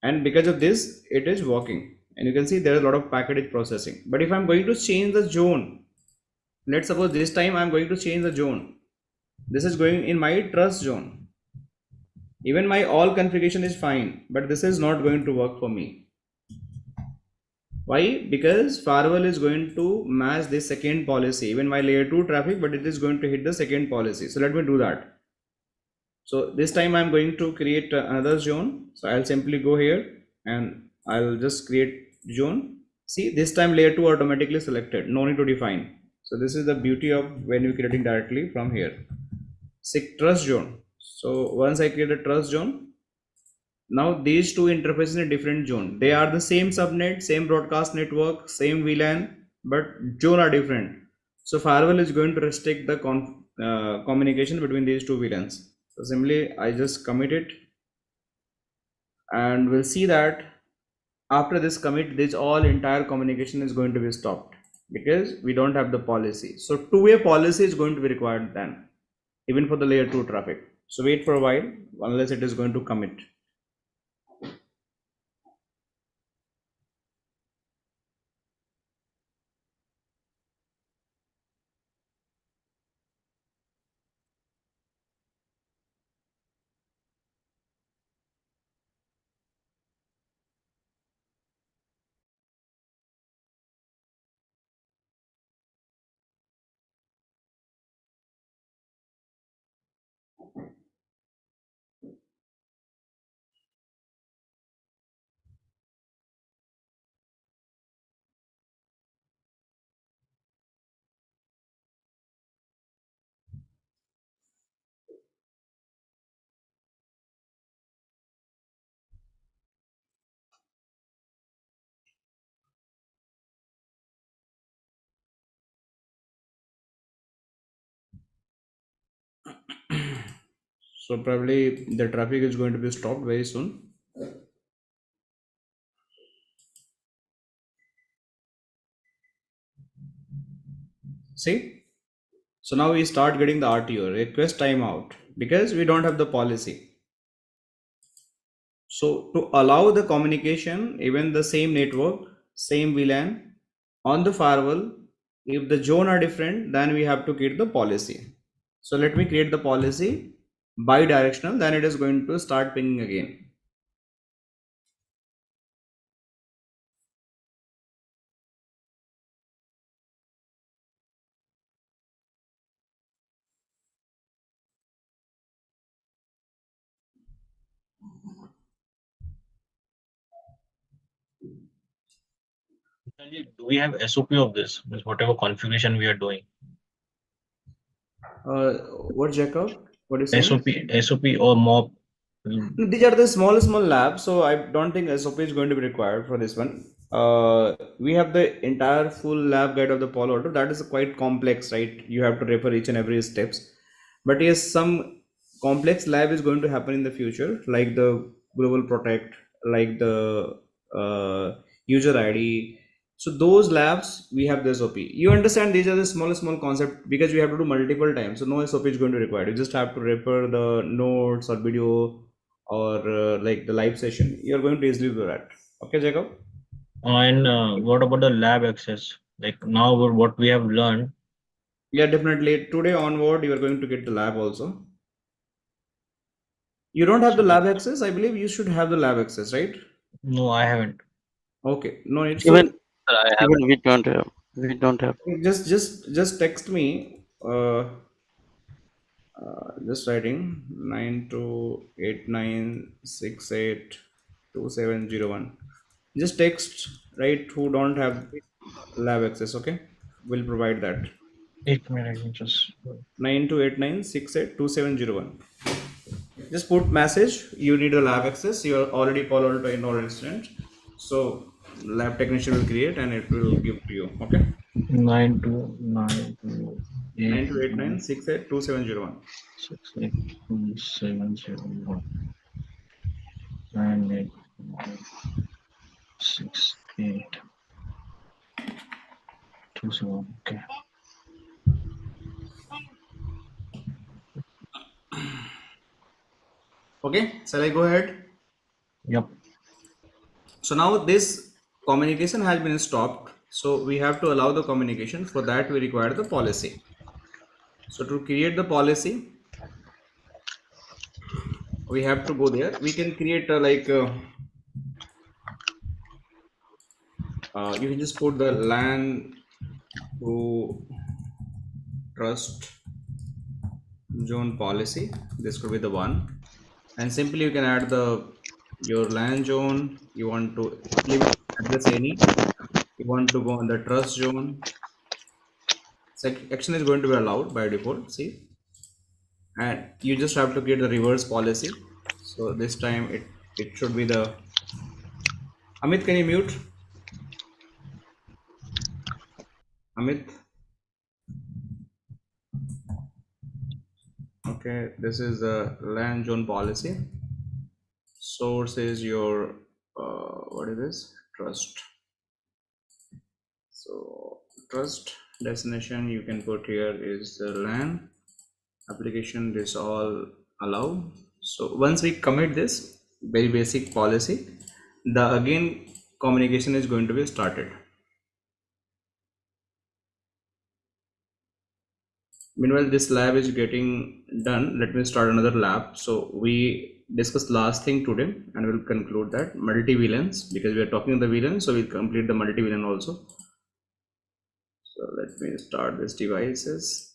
And because of this, it is working. And you can see there is a lot of packet processing. But if I'm going to change the zone, let's suppose this time I'm going to change the zone. This is going in my trust zone. Even my all configuration is fine, but this is not going to work for me. Why? Because firewall is going to match the second policy, even my layer 2 traffic, but it is going to hit the second policy. So let me do that. So this time I'm going to create another zone. So I'll simply go here and I'll just create zone. See, this time layer 2 automatically selected, no need to define. So this is the beauty of when you're creating directly from here. Trust zone. So once I create a trust zone, now these two interfaces in a different zone. They are the same subnet, same broadcast network, same VLAN, but zone are different. So firewall is going to restrict the communication between these two VLANs. So simply I just commit it, and we'll see that after this commit, this all entire communication is going to be stopped because we don't have the policy. So two-way policy is going to be required then, even for the layer 2 traffic. So wait for a while unless it is going to commit. So probably the traffic is going to be stopped very soon. See, so now we start getting the RTO, request timeout, because we don't have the policy. So to allow the communication, even the same network, same VLAN on the firewall, if the zone are different, then we have to create the policy. So let me create the policy bi-directional, then it is going to start pinging again. Do we have SOP of this? Means whatever configuration we are doing. What, Jacob? What is saying? SOP or mob. These are the small labs, so I don't think SOP is going to be required for this one. We have the entire full lab guide of the Palo Alto. That is quite complex, right? You have to refer each and every steps. But yes, some complex lab is going to happen in the future, like the global protect, like the user ID. So those labs we have the SOP. You understand these are the small concept because we have to do multiple times. So no SOP is going to be required. You just have to refer the notes or video or like the live session. You're going to easily do that. Okay, Jacob? And what about the lab access? Like now what we have learned. Yeah, definitely. Today onward, you are going to get the lab also. You don't have the lab access? I believe you should have the lab access, right? No, I haven't. Okay, no need. Even Even we don't have. We don't have. Just text me. Just writing 9289682701. Just text, right? Who don't have lab access? Okay, we'll provide that. 8 minutes. Just 9289682701. Just put message. You need a lab access. You are already Palo Alto in our instance, so lab technician will create and it will give to you. Okay. 9292 9289682701. 68271 9896827. Okay. Okay. Shall I go ahead? Yep. So now this communication has been stopped. So we have to allow the communication. For that, we require the policy. So to create the policy, we have to go there. We can create you can just put the LAN to trust zone policy. This could be the one, and simply you can add your LAN zone. You want to leave address any. You want to go on the trust zone. Action is going to be allowed by default. See, and you just have to create the reverse policy. So this time it should be the Amit. Can you mute? Amit. Okay, this is the LAN zone policy. Source is your what is this? Trust. So trust. Destination you can put here is the LAN. Application, this all allow. So once we commit this very basic policy, the again communication is going to be started. Meanwhile, this lab is getting done. Let me start another lab. So we discussed last thing today and we'll conclude that multi-VLANs, because we are talking the VLAN, so we'll complete the multi-VLAN also. So let me start this devices.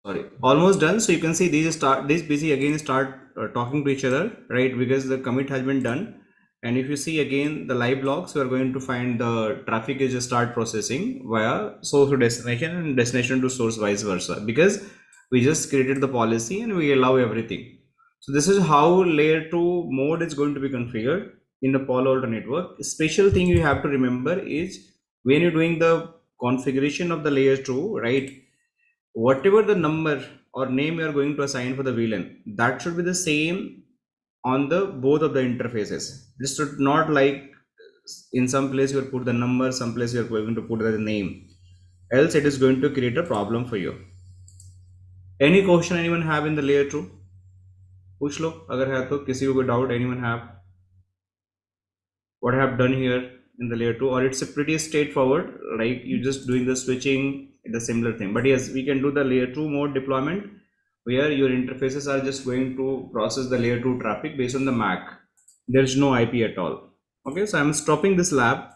Sorry, almost done. So you can see these busy again start talking to each other, right? Because the commit has been done. And if you see again the live logs, we are going to find the traffic is just start processing via source to destination and destination to source, vice versa, because we just created the policy and we allow everything. So this is how layer 2 mode is going to be configured in the Palo Alto network. A special thing you have to remember is when you're doing the configuration of the layer 2, right? Whatever the number or name you are going to assign for the VLAN, that should be the same on the both of the interfaces. This should not like in some place you will put the number, some place you are going to put the name, else it is going to create a problem for you. Any question anyone have in the layer 2? पूछ लो अगर है तो, किसी को कोई doubt anyone have? What I have done here in the layer 2, or it's a pretty straightforward, like you just doing the switching, the similar thing. But yes, we can do the layer 2 mode deployment where your interfaces are just going to process the layer 2 traffic based on the MAC. There's no IP at all. Okay, so I'm stopping this lab,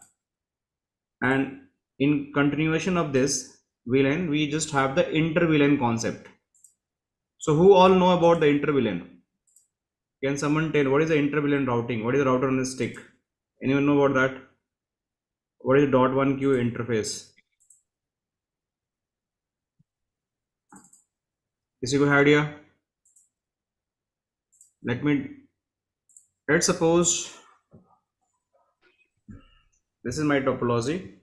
and in continuation of this VLAN, we just have the Inter-VLAN concept. So who all know about the Inter-VLAN? Can someone tell what is the Inter-VLAN routing? What is the router on a stick? Anyone know about that? What is .1q interface? किसी को idea? Let's suppose this is my topology.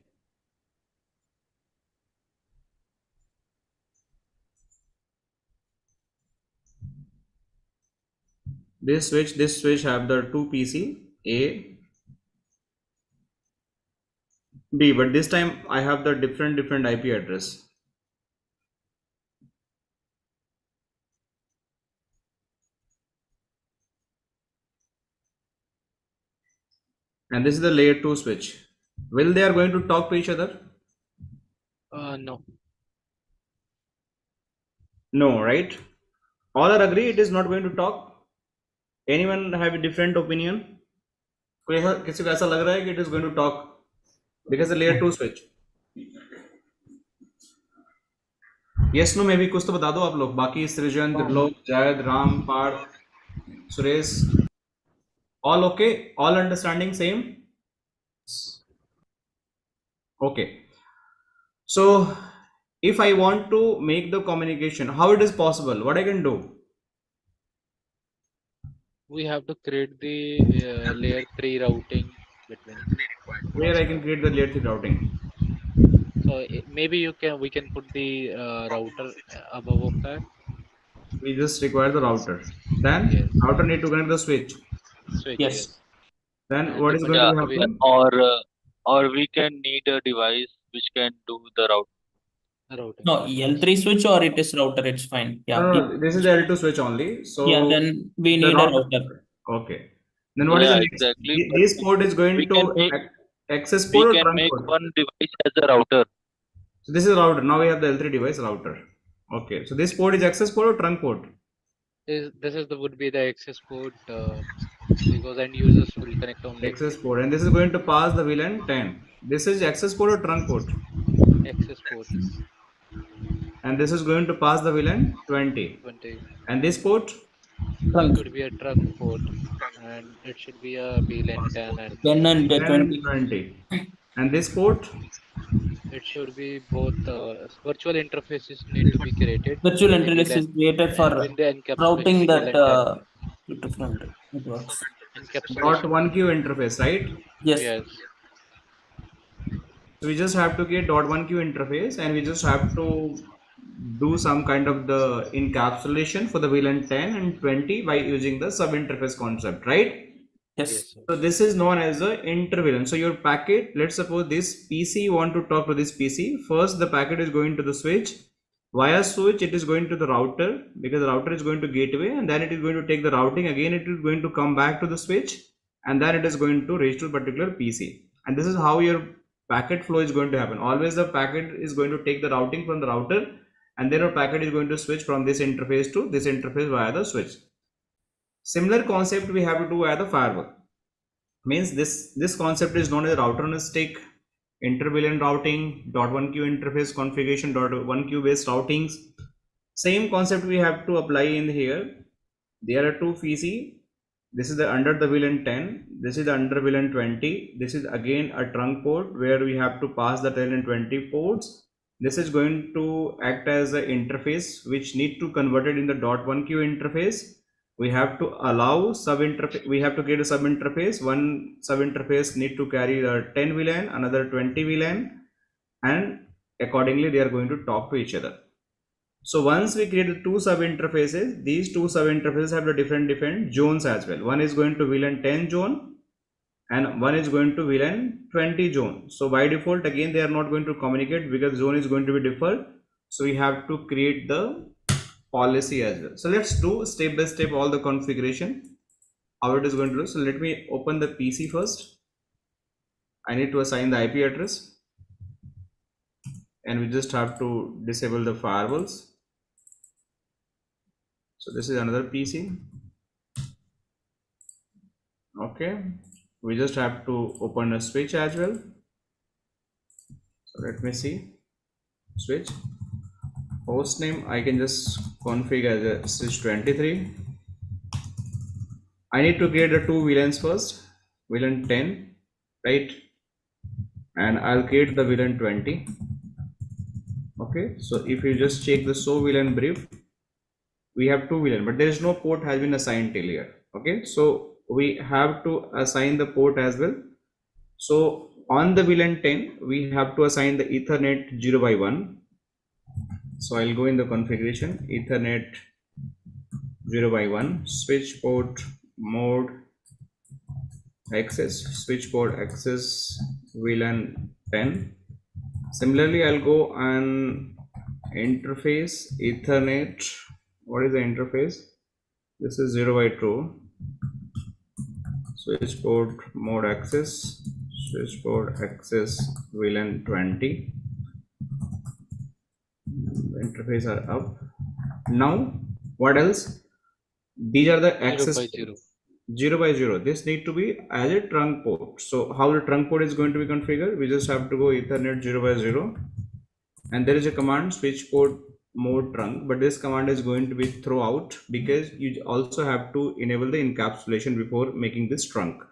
This switch have the two PC A, B, but this time I have the different IP address. And this is the layer 2 switch. Will they are going to talk to each other? No. No, right? All are agree it is not going to talk. Anyone have a different opinion? किसी को ऐसा लग रहा है कि it is going to talk because the layer 2 switch? Yes, no, maybe कुछ तो बता दो आप लोग. बाकी सृजन, त्रिलोक, जायद, Ram, Partha, Suresh, all okay? All understanding same? Okay. So if I want to make the communication, how it is possible? What I can do? We have to create the layer 3 routing between. Where I can create the layer 3 routing? So maybe we can put the router above of that. We just require the router. Then Yes. router need to connect the switch. Switch. Yes. Then And what is going to happen? Or we can need a device which can do the routing. No, L3 switch or it is router, it's fine. Yeah. No, this is the L2 switch only. So Yeah, then we the need a router. Okay. Then what is Yeah, the next? exactly. This port is going We to can make- access We port or can trunk make port? one device as a router. So this is router. Now we have the L3 device router. Okay. So this port is access port or trunk port? Would be the access port because end users will connect only Access port, and this is going to pass the VLAN 10. This is access port or trunk port? access port And this is going to pass the VLAN 20. 20. And this port? Trunk. Could be a trunk port and it should be a VLAN 10 and 10 and 10 20. 20. And this port? it should be both virtual interfaces need to be created. Virtual with the interface is VLAN created for with the encapsulation routing that VLAN 10. different networks. Encapsulation. .1q interface, right? Yes. Yes. So we just have to get .1q interface, and we just have to do some kind of the encapsulation for the VLAN 10 and 20 by using the sub interface concept, right? Yes. Yes, sir. So this is known as the inter-VLAN. So your packet, let's suppose this PC want to talk to this PC. First, the packet is going to the switch. Via switch, it is going to the router, because the router is going to gateway, and then it is going to take the routing. Again, it is going to come back to the switch, and then it is going to reach to a particular PC. And this is how your packet flow is going to happen. Always the packet is going to take the routing from the router, and then your packet is going to switch from this interface to this interface via the switch. Similar concept we have to do via the firewall. Means this concept is known as router on a stick, inter-VLAN routing, .1q interface configuration, .1q based routings. Same concept we have to apply in here. There are two PC. This is the under the VLAN 10. This is the under VLAN 20. This is again a trunk port where we have to pass the 10 and 20 ports. This is going to act as an interface which need to convert it in the .1q interface. We have to allow sub interface. We have to get a sub interface. One sub interface need to carry the 10 VLAN, another 20 VLAN, and accordingly they are going to talk to each other. So once we create the two sub interfaces, these two sub interfaces have the different zones as well. One is going to VLAN 10 zone, and one is going to VLAN 20 zone. So by default, again they are not going to communicate because zone is going to be different. So we have to create the policy as well. So let's do step by step all the configuration, how it is going to do. So let me open the PC first. I need to assign the IP address, and we just have to disable the firewalls. So this is another PC. Okay, we just have to open a switch as well. So let me see, switch host name I can just configure as a switch 23. I need to create the two VLANs first, VLAN 10, right? And I'll create the VLAN 20. Okay, so if you just check the show VLAN brief, we have two VLAN, but there is no port has been assigned till here. Okay, so we have to assign the port as well. So on the VLAN 10, we have to assign the Ethernet 0 by 1. So I'll go in the configuration, Ethernet 0 by 1, switch port mode access, switch port access VLAN 10. Similarly, I'll go on interface Ethernet. What is the interface? This is 0 by 2. Switch port mode access, switch port access VLAN 20. The interface are up. Now, what else? These are the access 0 by 0. 0 by 0. This need to be as a trunk port. So how the trunk port is going to be configured? We just have to go Ethernet 0 by 0, and there is a command switch port mode trunk, but this command is going to be throughout because you also have to enable the encapsulation before making this trunk.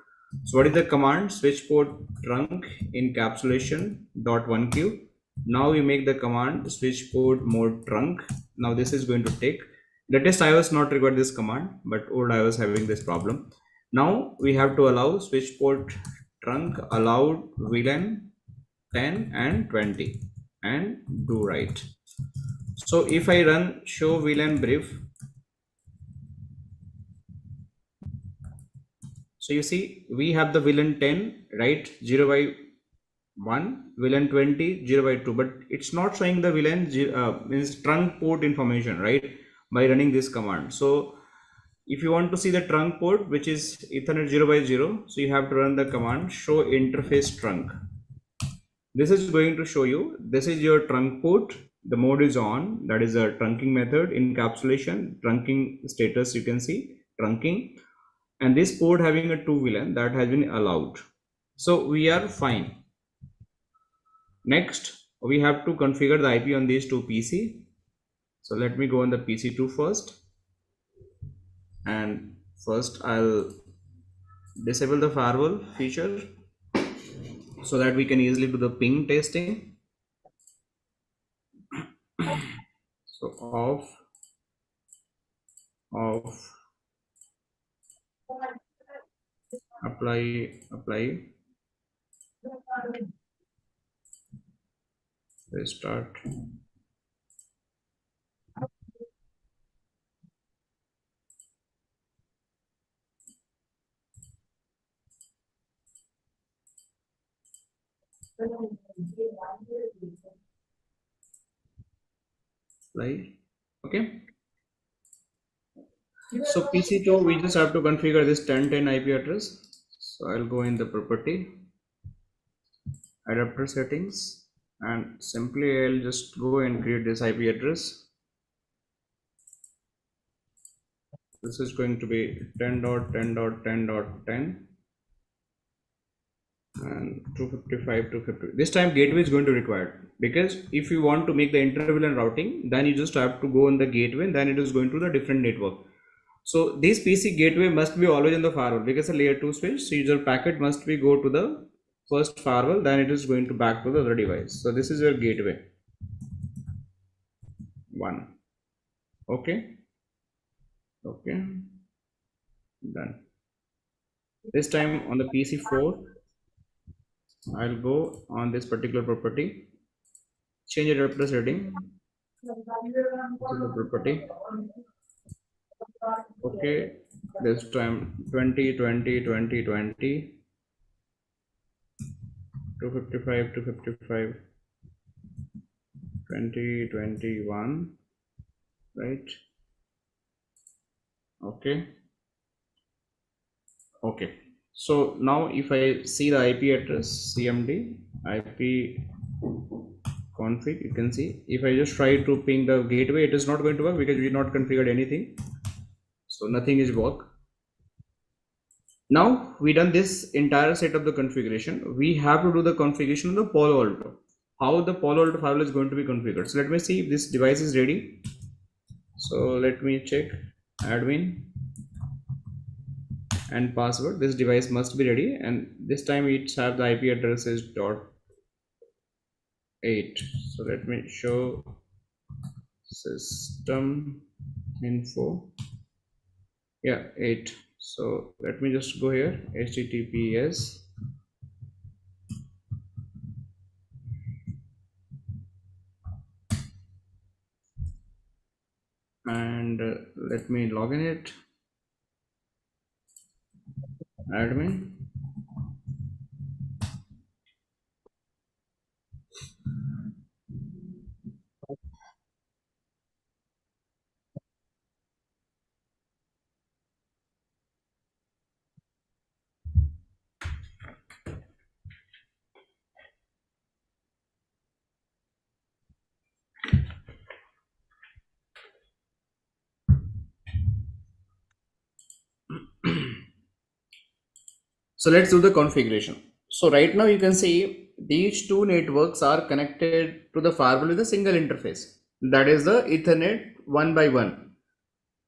So what is the command? Switch port trunk encapsulation .1q. Now we make the command switch port mode trunk. Now this is going to take, latest iOS not required this command, but old iOS having this problem. Now we have to allow switch port trunk allowed VLAN 10 and 20 and do right. So if I run show VLAN brief, so you see we have the VLAN 10, right, 0 by 1, VLAN 20, 0 by 2, but it's not showing the VLAN means trunk port information, right, by running this command. So if you want to see the trunk port, which is Ethernet 0 by 0, so you have to run the command show interface trunk. This is going to show you, this is your trunk port, the mode is on, that is a trunking method, encapsulation, trunking status, you can see trunking, and this port having a 2 VLAN that has been allowed. So we are fine. Next, we have to configure the IP on these two PC. So let me go on the PC2 first, and first I'll disable the firewall feature so that we can easily do the ping testing. So off, apply, restart. Apply. Okay. So PC2, we just have to configure this 1010 IP address. So I'll go in the property, adapter settings, and simply I'll just go and create this IP address. This is going to be 10.10.10.10 and 255.250. This time gateway is going to require, because if you want to make the Inter-VLAN routing, then you just have to go on the gateway, and then it is going to the different network. So this PC gateway must be always in the firewall because a layer 2 switch, so your packet must be go to the first firewall, then it is going to back to the other device. So this is your gateway 1. Okay, done. This time on the PC4, I'll go on this particular property, change the adapter setting, this is the property. Okay, this time 255, 2021, right? Okay. Okay. So now if I see the IP address, CMD, IP config, you can see if I just try to ping the gateway, it is not going to work because we not configured anything. So nothing is work. Now we done this entire set of the configuration. We have to do the configuration of the Palo Alto. How the Palo Alto firewall is going to be configured. So let me see if this device is ready. So let me check admin and password. This device must be ready, and this time it have the IP address is .8. So let me show system info. Yeah, 8. So let me just go here, HTTPS and let me log in it, admin. So let's do the configuration. So right now you can see these two networks are connected to the firewall with a single interface. That is the Ethernet 1x1.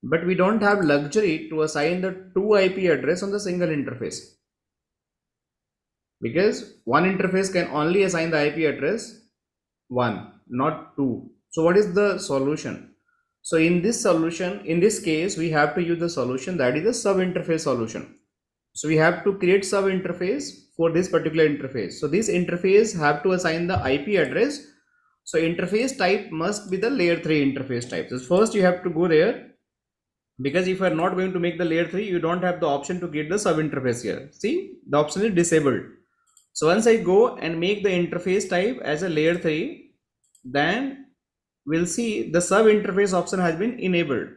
But we don't have luxury to assign the two IP address on the single interface. Because one interface can only assign the IP address 1, not 2. So what is the solution? So in this solution, in this case, we have to use the solution that is the sub interface solution. So we have to create sub interface for this particular interface. So this interface have to assign the IP address. So interface type must be the layer 3 interface type. So first you have to go there, because if you are not going to make the layer 3, you don't have the option to get the sub interface here. See, the option is disabled. So once I go and make the interface type as a layer 3, then we'll see the sub interface option has been enabled.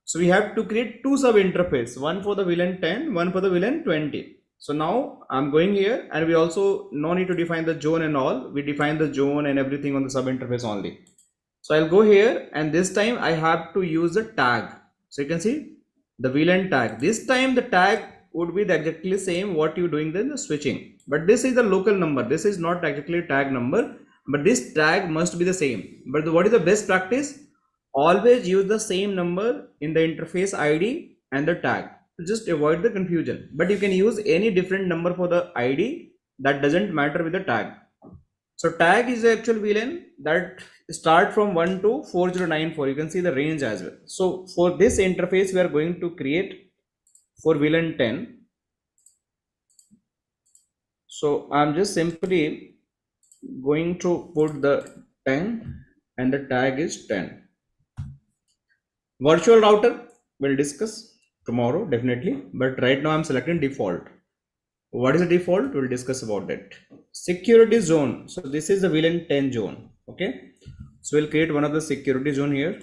So we have to create two sub interface, one for the VLAN 10, one for the VLAN 20. So now I'm going here, and we also no need to define the zone and all. We define the zone and everything on the sub interface only. So I'll go here, and this time I have to use a tag. So you can see the VLAN tag. This time the tag would be the exactly same what you doing then the switching. But this is the local number. This is not exactly tag number, but this tag must be the same. But what is the best practice? Always use the same number in the interface ID and the tag to just avoid the confusion. But you can use any different number for the ID, that doesn't matter with the tag. So tag is the actual VLAN that start from 1 to 4094. You can see the range as well. So for this interface we are going to create for VLAN 10. So I'm just simply going to put the 10 and the tag is 10. Virtual router we'll discuss tomorrow definitely, but right now I'm selecting default. What is the default? We'll discuss about that. Security zone. So this is the VLAN 10 zone. Okay. So we'll create one of the security zone here,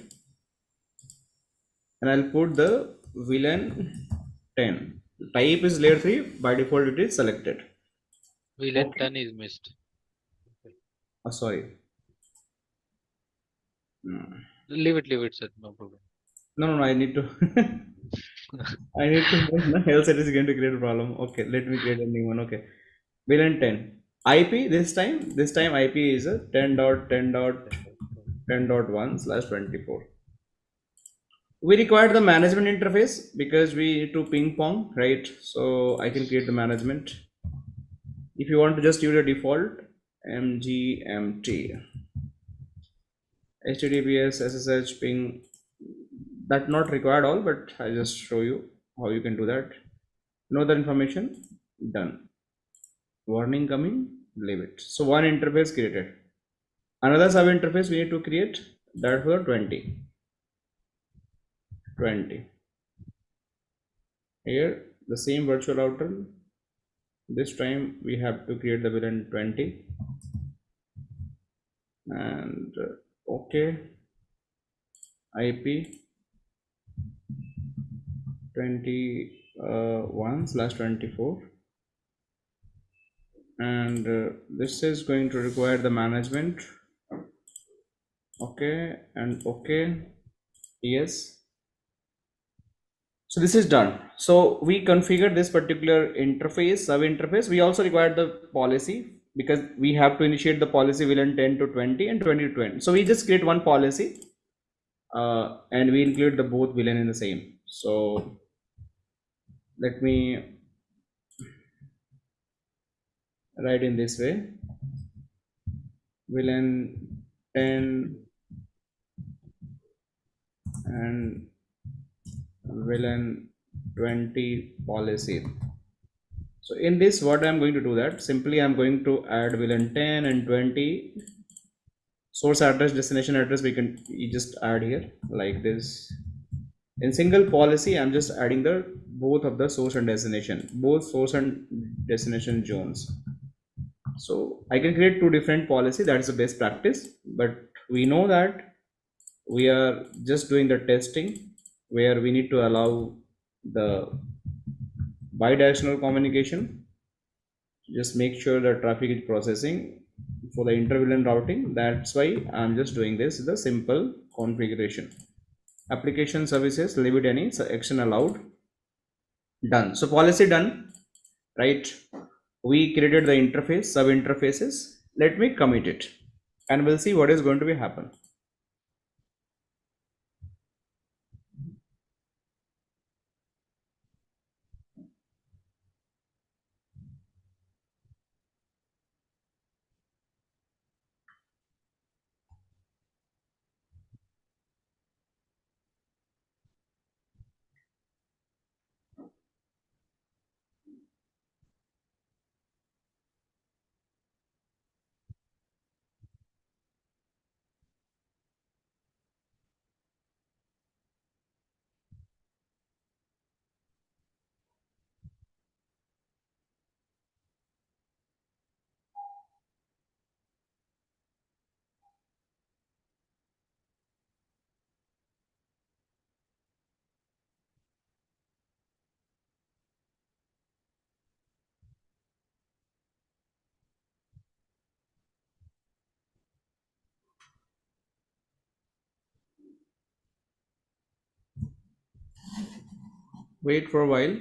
and I'll put the VLAN 10. Type is layer 3. By default it is selected. VLAN Okay. 10 is missed. Oh, sorry. Leave it, sir. No problem. No, I need to. I need to move, no? Else it is going to create a problem. Okay, let me create a new one. Okay, VLAN 10. IP this time IP is a 10.10.10.1/24. We require the management interface because we need to ping pong, right? So I can create the management. If you want to just use a default MGMT, HTTPS, SSH, ping, that not required all, but I'll just show you how you can do that. Know the information, done. Warning coming, leave it. So one interface created. Another sub interface we need to create, that for 20. Here the same virtual router. This time we have to create the VLAN 20 and okay, IP 21/24, and this is going to require the management. Okay, and okay, yes. So this is done. So we configured this particular interface, sub interface. We also require the policy because we have to initiate the policy VLAN 10 to 20 and 20 to 20. So we just create one policy and we include the both VLAN in the same. So let me write in this way: VLAN 10 and VLAN 20 policy. So in this, what I'm going to do that simply I'm going to add VLAN 10 and 20 source address, destination address. You just add here like this. In single policy, I'm just adding the both of the source and destination, both source and destination zones. So I can create two different policy. That is the best practice, but we know that we are just doing the testing where we need to allow the bidirectional communication. Just make sure the traffic is processing for the inter-VLAN routing. That's why I'm just doing this, the simple configuration. Application services, leave it any, so action allowed, done. So policy done, right? We created the interface, sub interfaces. Let me commit it and we'll see what is going to be happen. Wait for a while.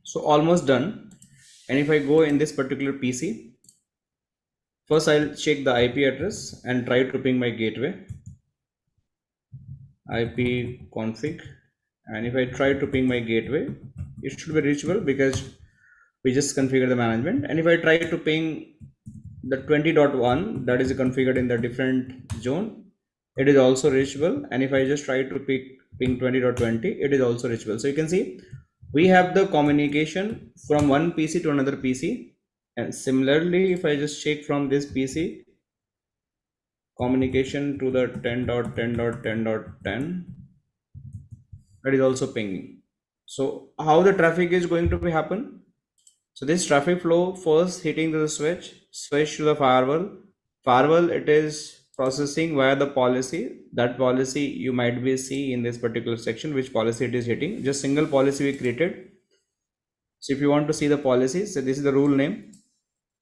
So almost done. And if I go in this particular PC, first I'll check the IP address and try to ping my gateway. IP config, and if I try to ping my gateway, it should be reachable because we just configure the management. And if I try to ping the 20.1 that is configured in the different zone, it is also reachable. And if I just try to ping 20.20, it is also reachable. So you can see we have the communication from one PC to another PC. And similarly, if I just check from this PC, communication to the 10.10.10.10, that is also pinging. So how the traffic is going to be happen? So this traffic flow first hitting to the switch to the firewall, it is processing via the policy. That policy you might be see in this particular section which policy it is hitting. Just single policy we created. So if you want to see the policy, so this is the rule name,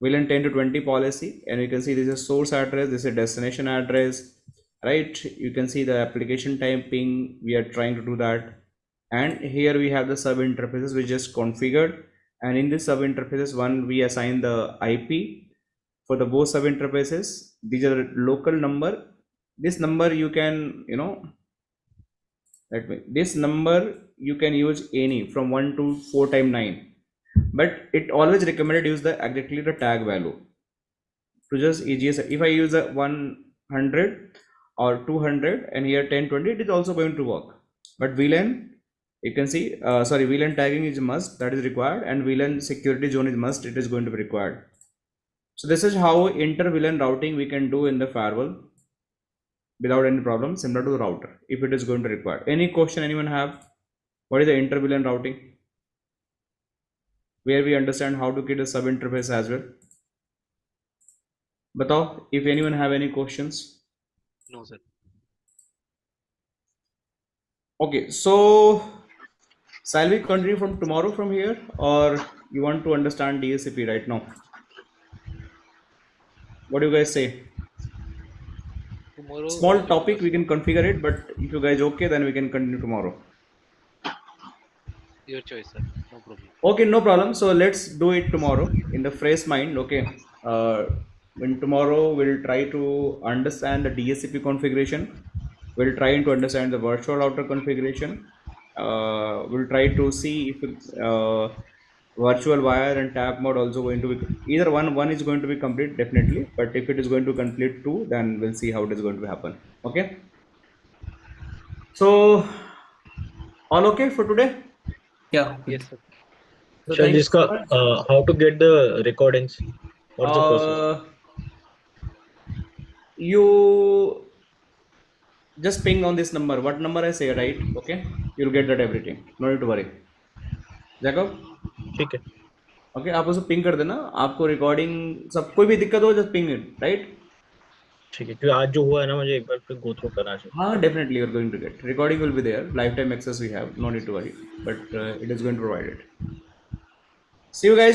VLAN 10 to 20 policy, and you can see this is source address, this is destination address, right? You can see the application type ping, we are trying to do that. And here we have the sub interfaces we just configured, and in this sub interfaces one we assign the IP for the both sub interfaces. These are the local number. This number you can, this number you can use any from 1 to 4 times 9, but it always recommended use the exactly the tag value to just EGS. If I use a 100 or 200 and here 1020, it is also going to work. But VLAN, you can see, VLAN tagging is must, that is required, and VLAN security zone is must, it is going to be required. So this is how inter-VLAN routing we can do in the firewall without any problem, similar to the router, if it is going to require. Any question anyone have? What is the inter-VLAN routing? where we understand how to create a sub interface as well. Batao, if anyone have any questions. No, sir. Okay, so shall we continue from tomorrow from here, or you want to understand DSCP right now? What do you guys say? Tomorrow. Small topic, we can configure it, but if you guys okay, then we can continue tomorrow. Your choice, sir. No problem. Okay, no problem. So let's do it tomorrow in the fresh mind. Okay. When tomorrow we'll try to understand the DSCP configuration. We'll try to understand the virtual router configuration. We'll try to see if virtual wire and tap mode also going to be either one is going to be complete definitely, but if it is going to complete two, then we'll see how it is going to happen. Okay. So all okay for today? Yeah. Yes, sir. So thank you so Jiska, much. how to get the recordings? What's the process? You just ping on this number. What number I say, right? Okay, you'll get that everything. No need to worry. Jacob, ठीक है. okay, आप उसको ping कर देना. आपको recording सब कोई भी दिक्कत हो just ping it, right? ठीक है, क्योंकि आज जो हुआ है ना, मुझे एक बार फिर go through करना चाहिए. हाँ, definitely you're going to get. Recording will be there. Lifetime access we have. No need to worry. But it is going to provide it. See you guys.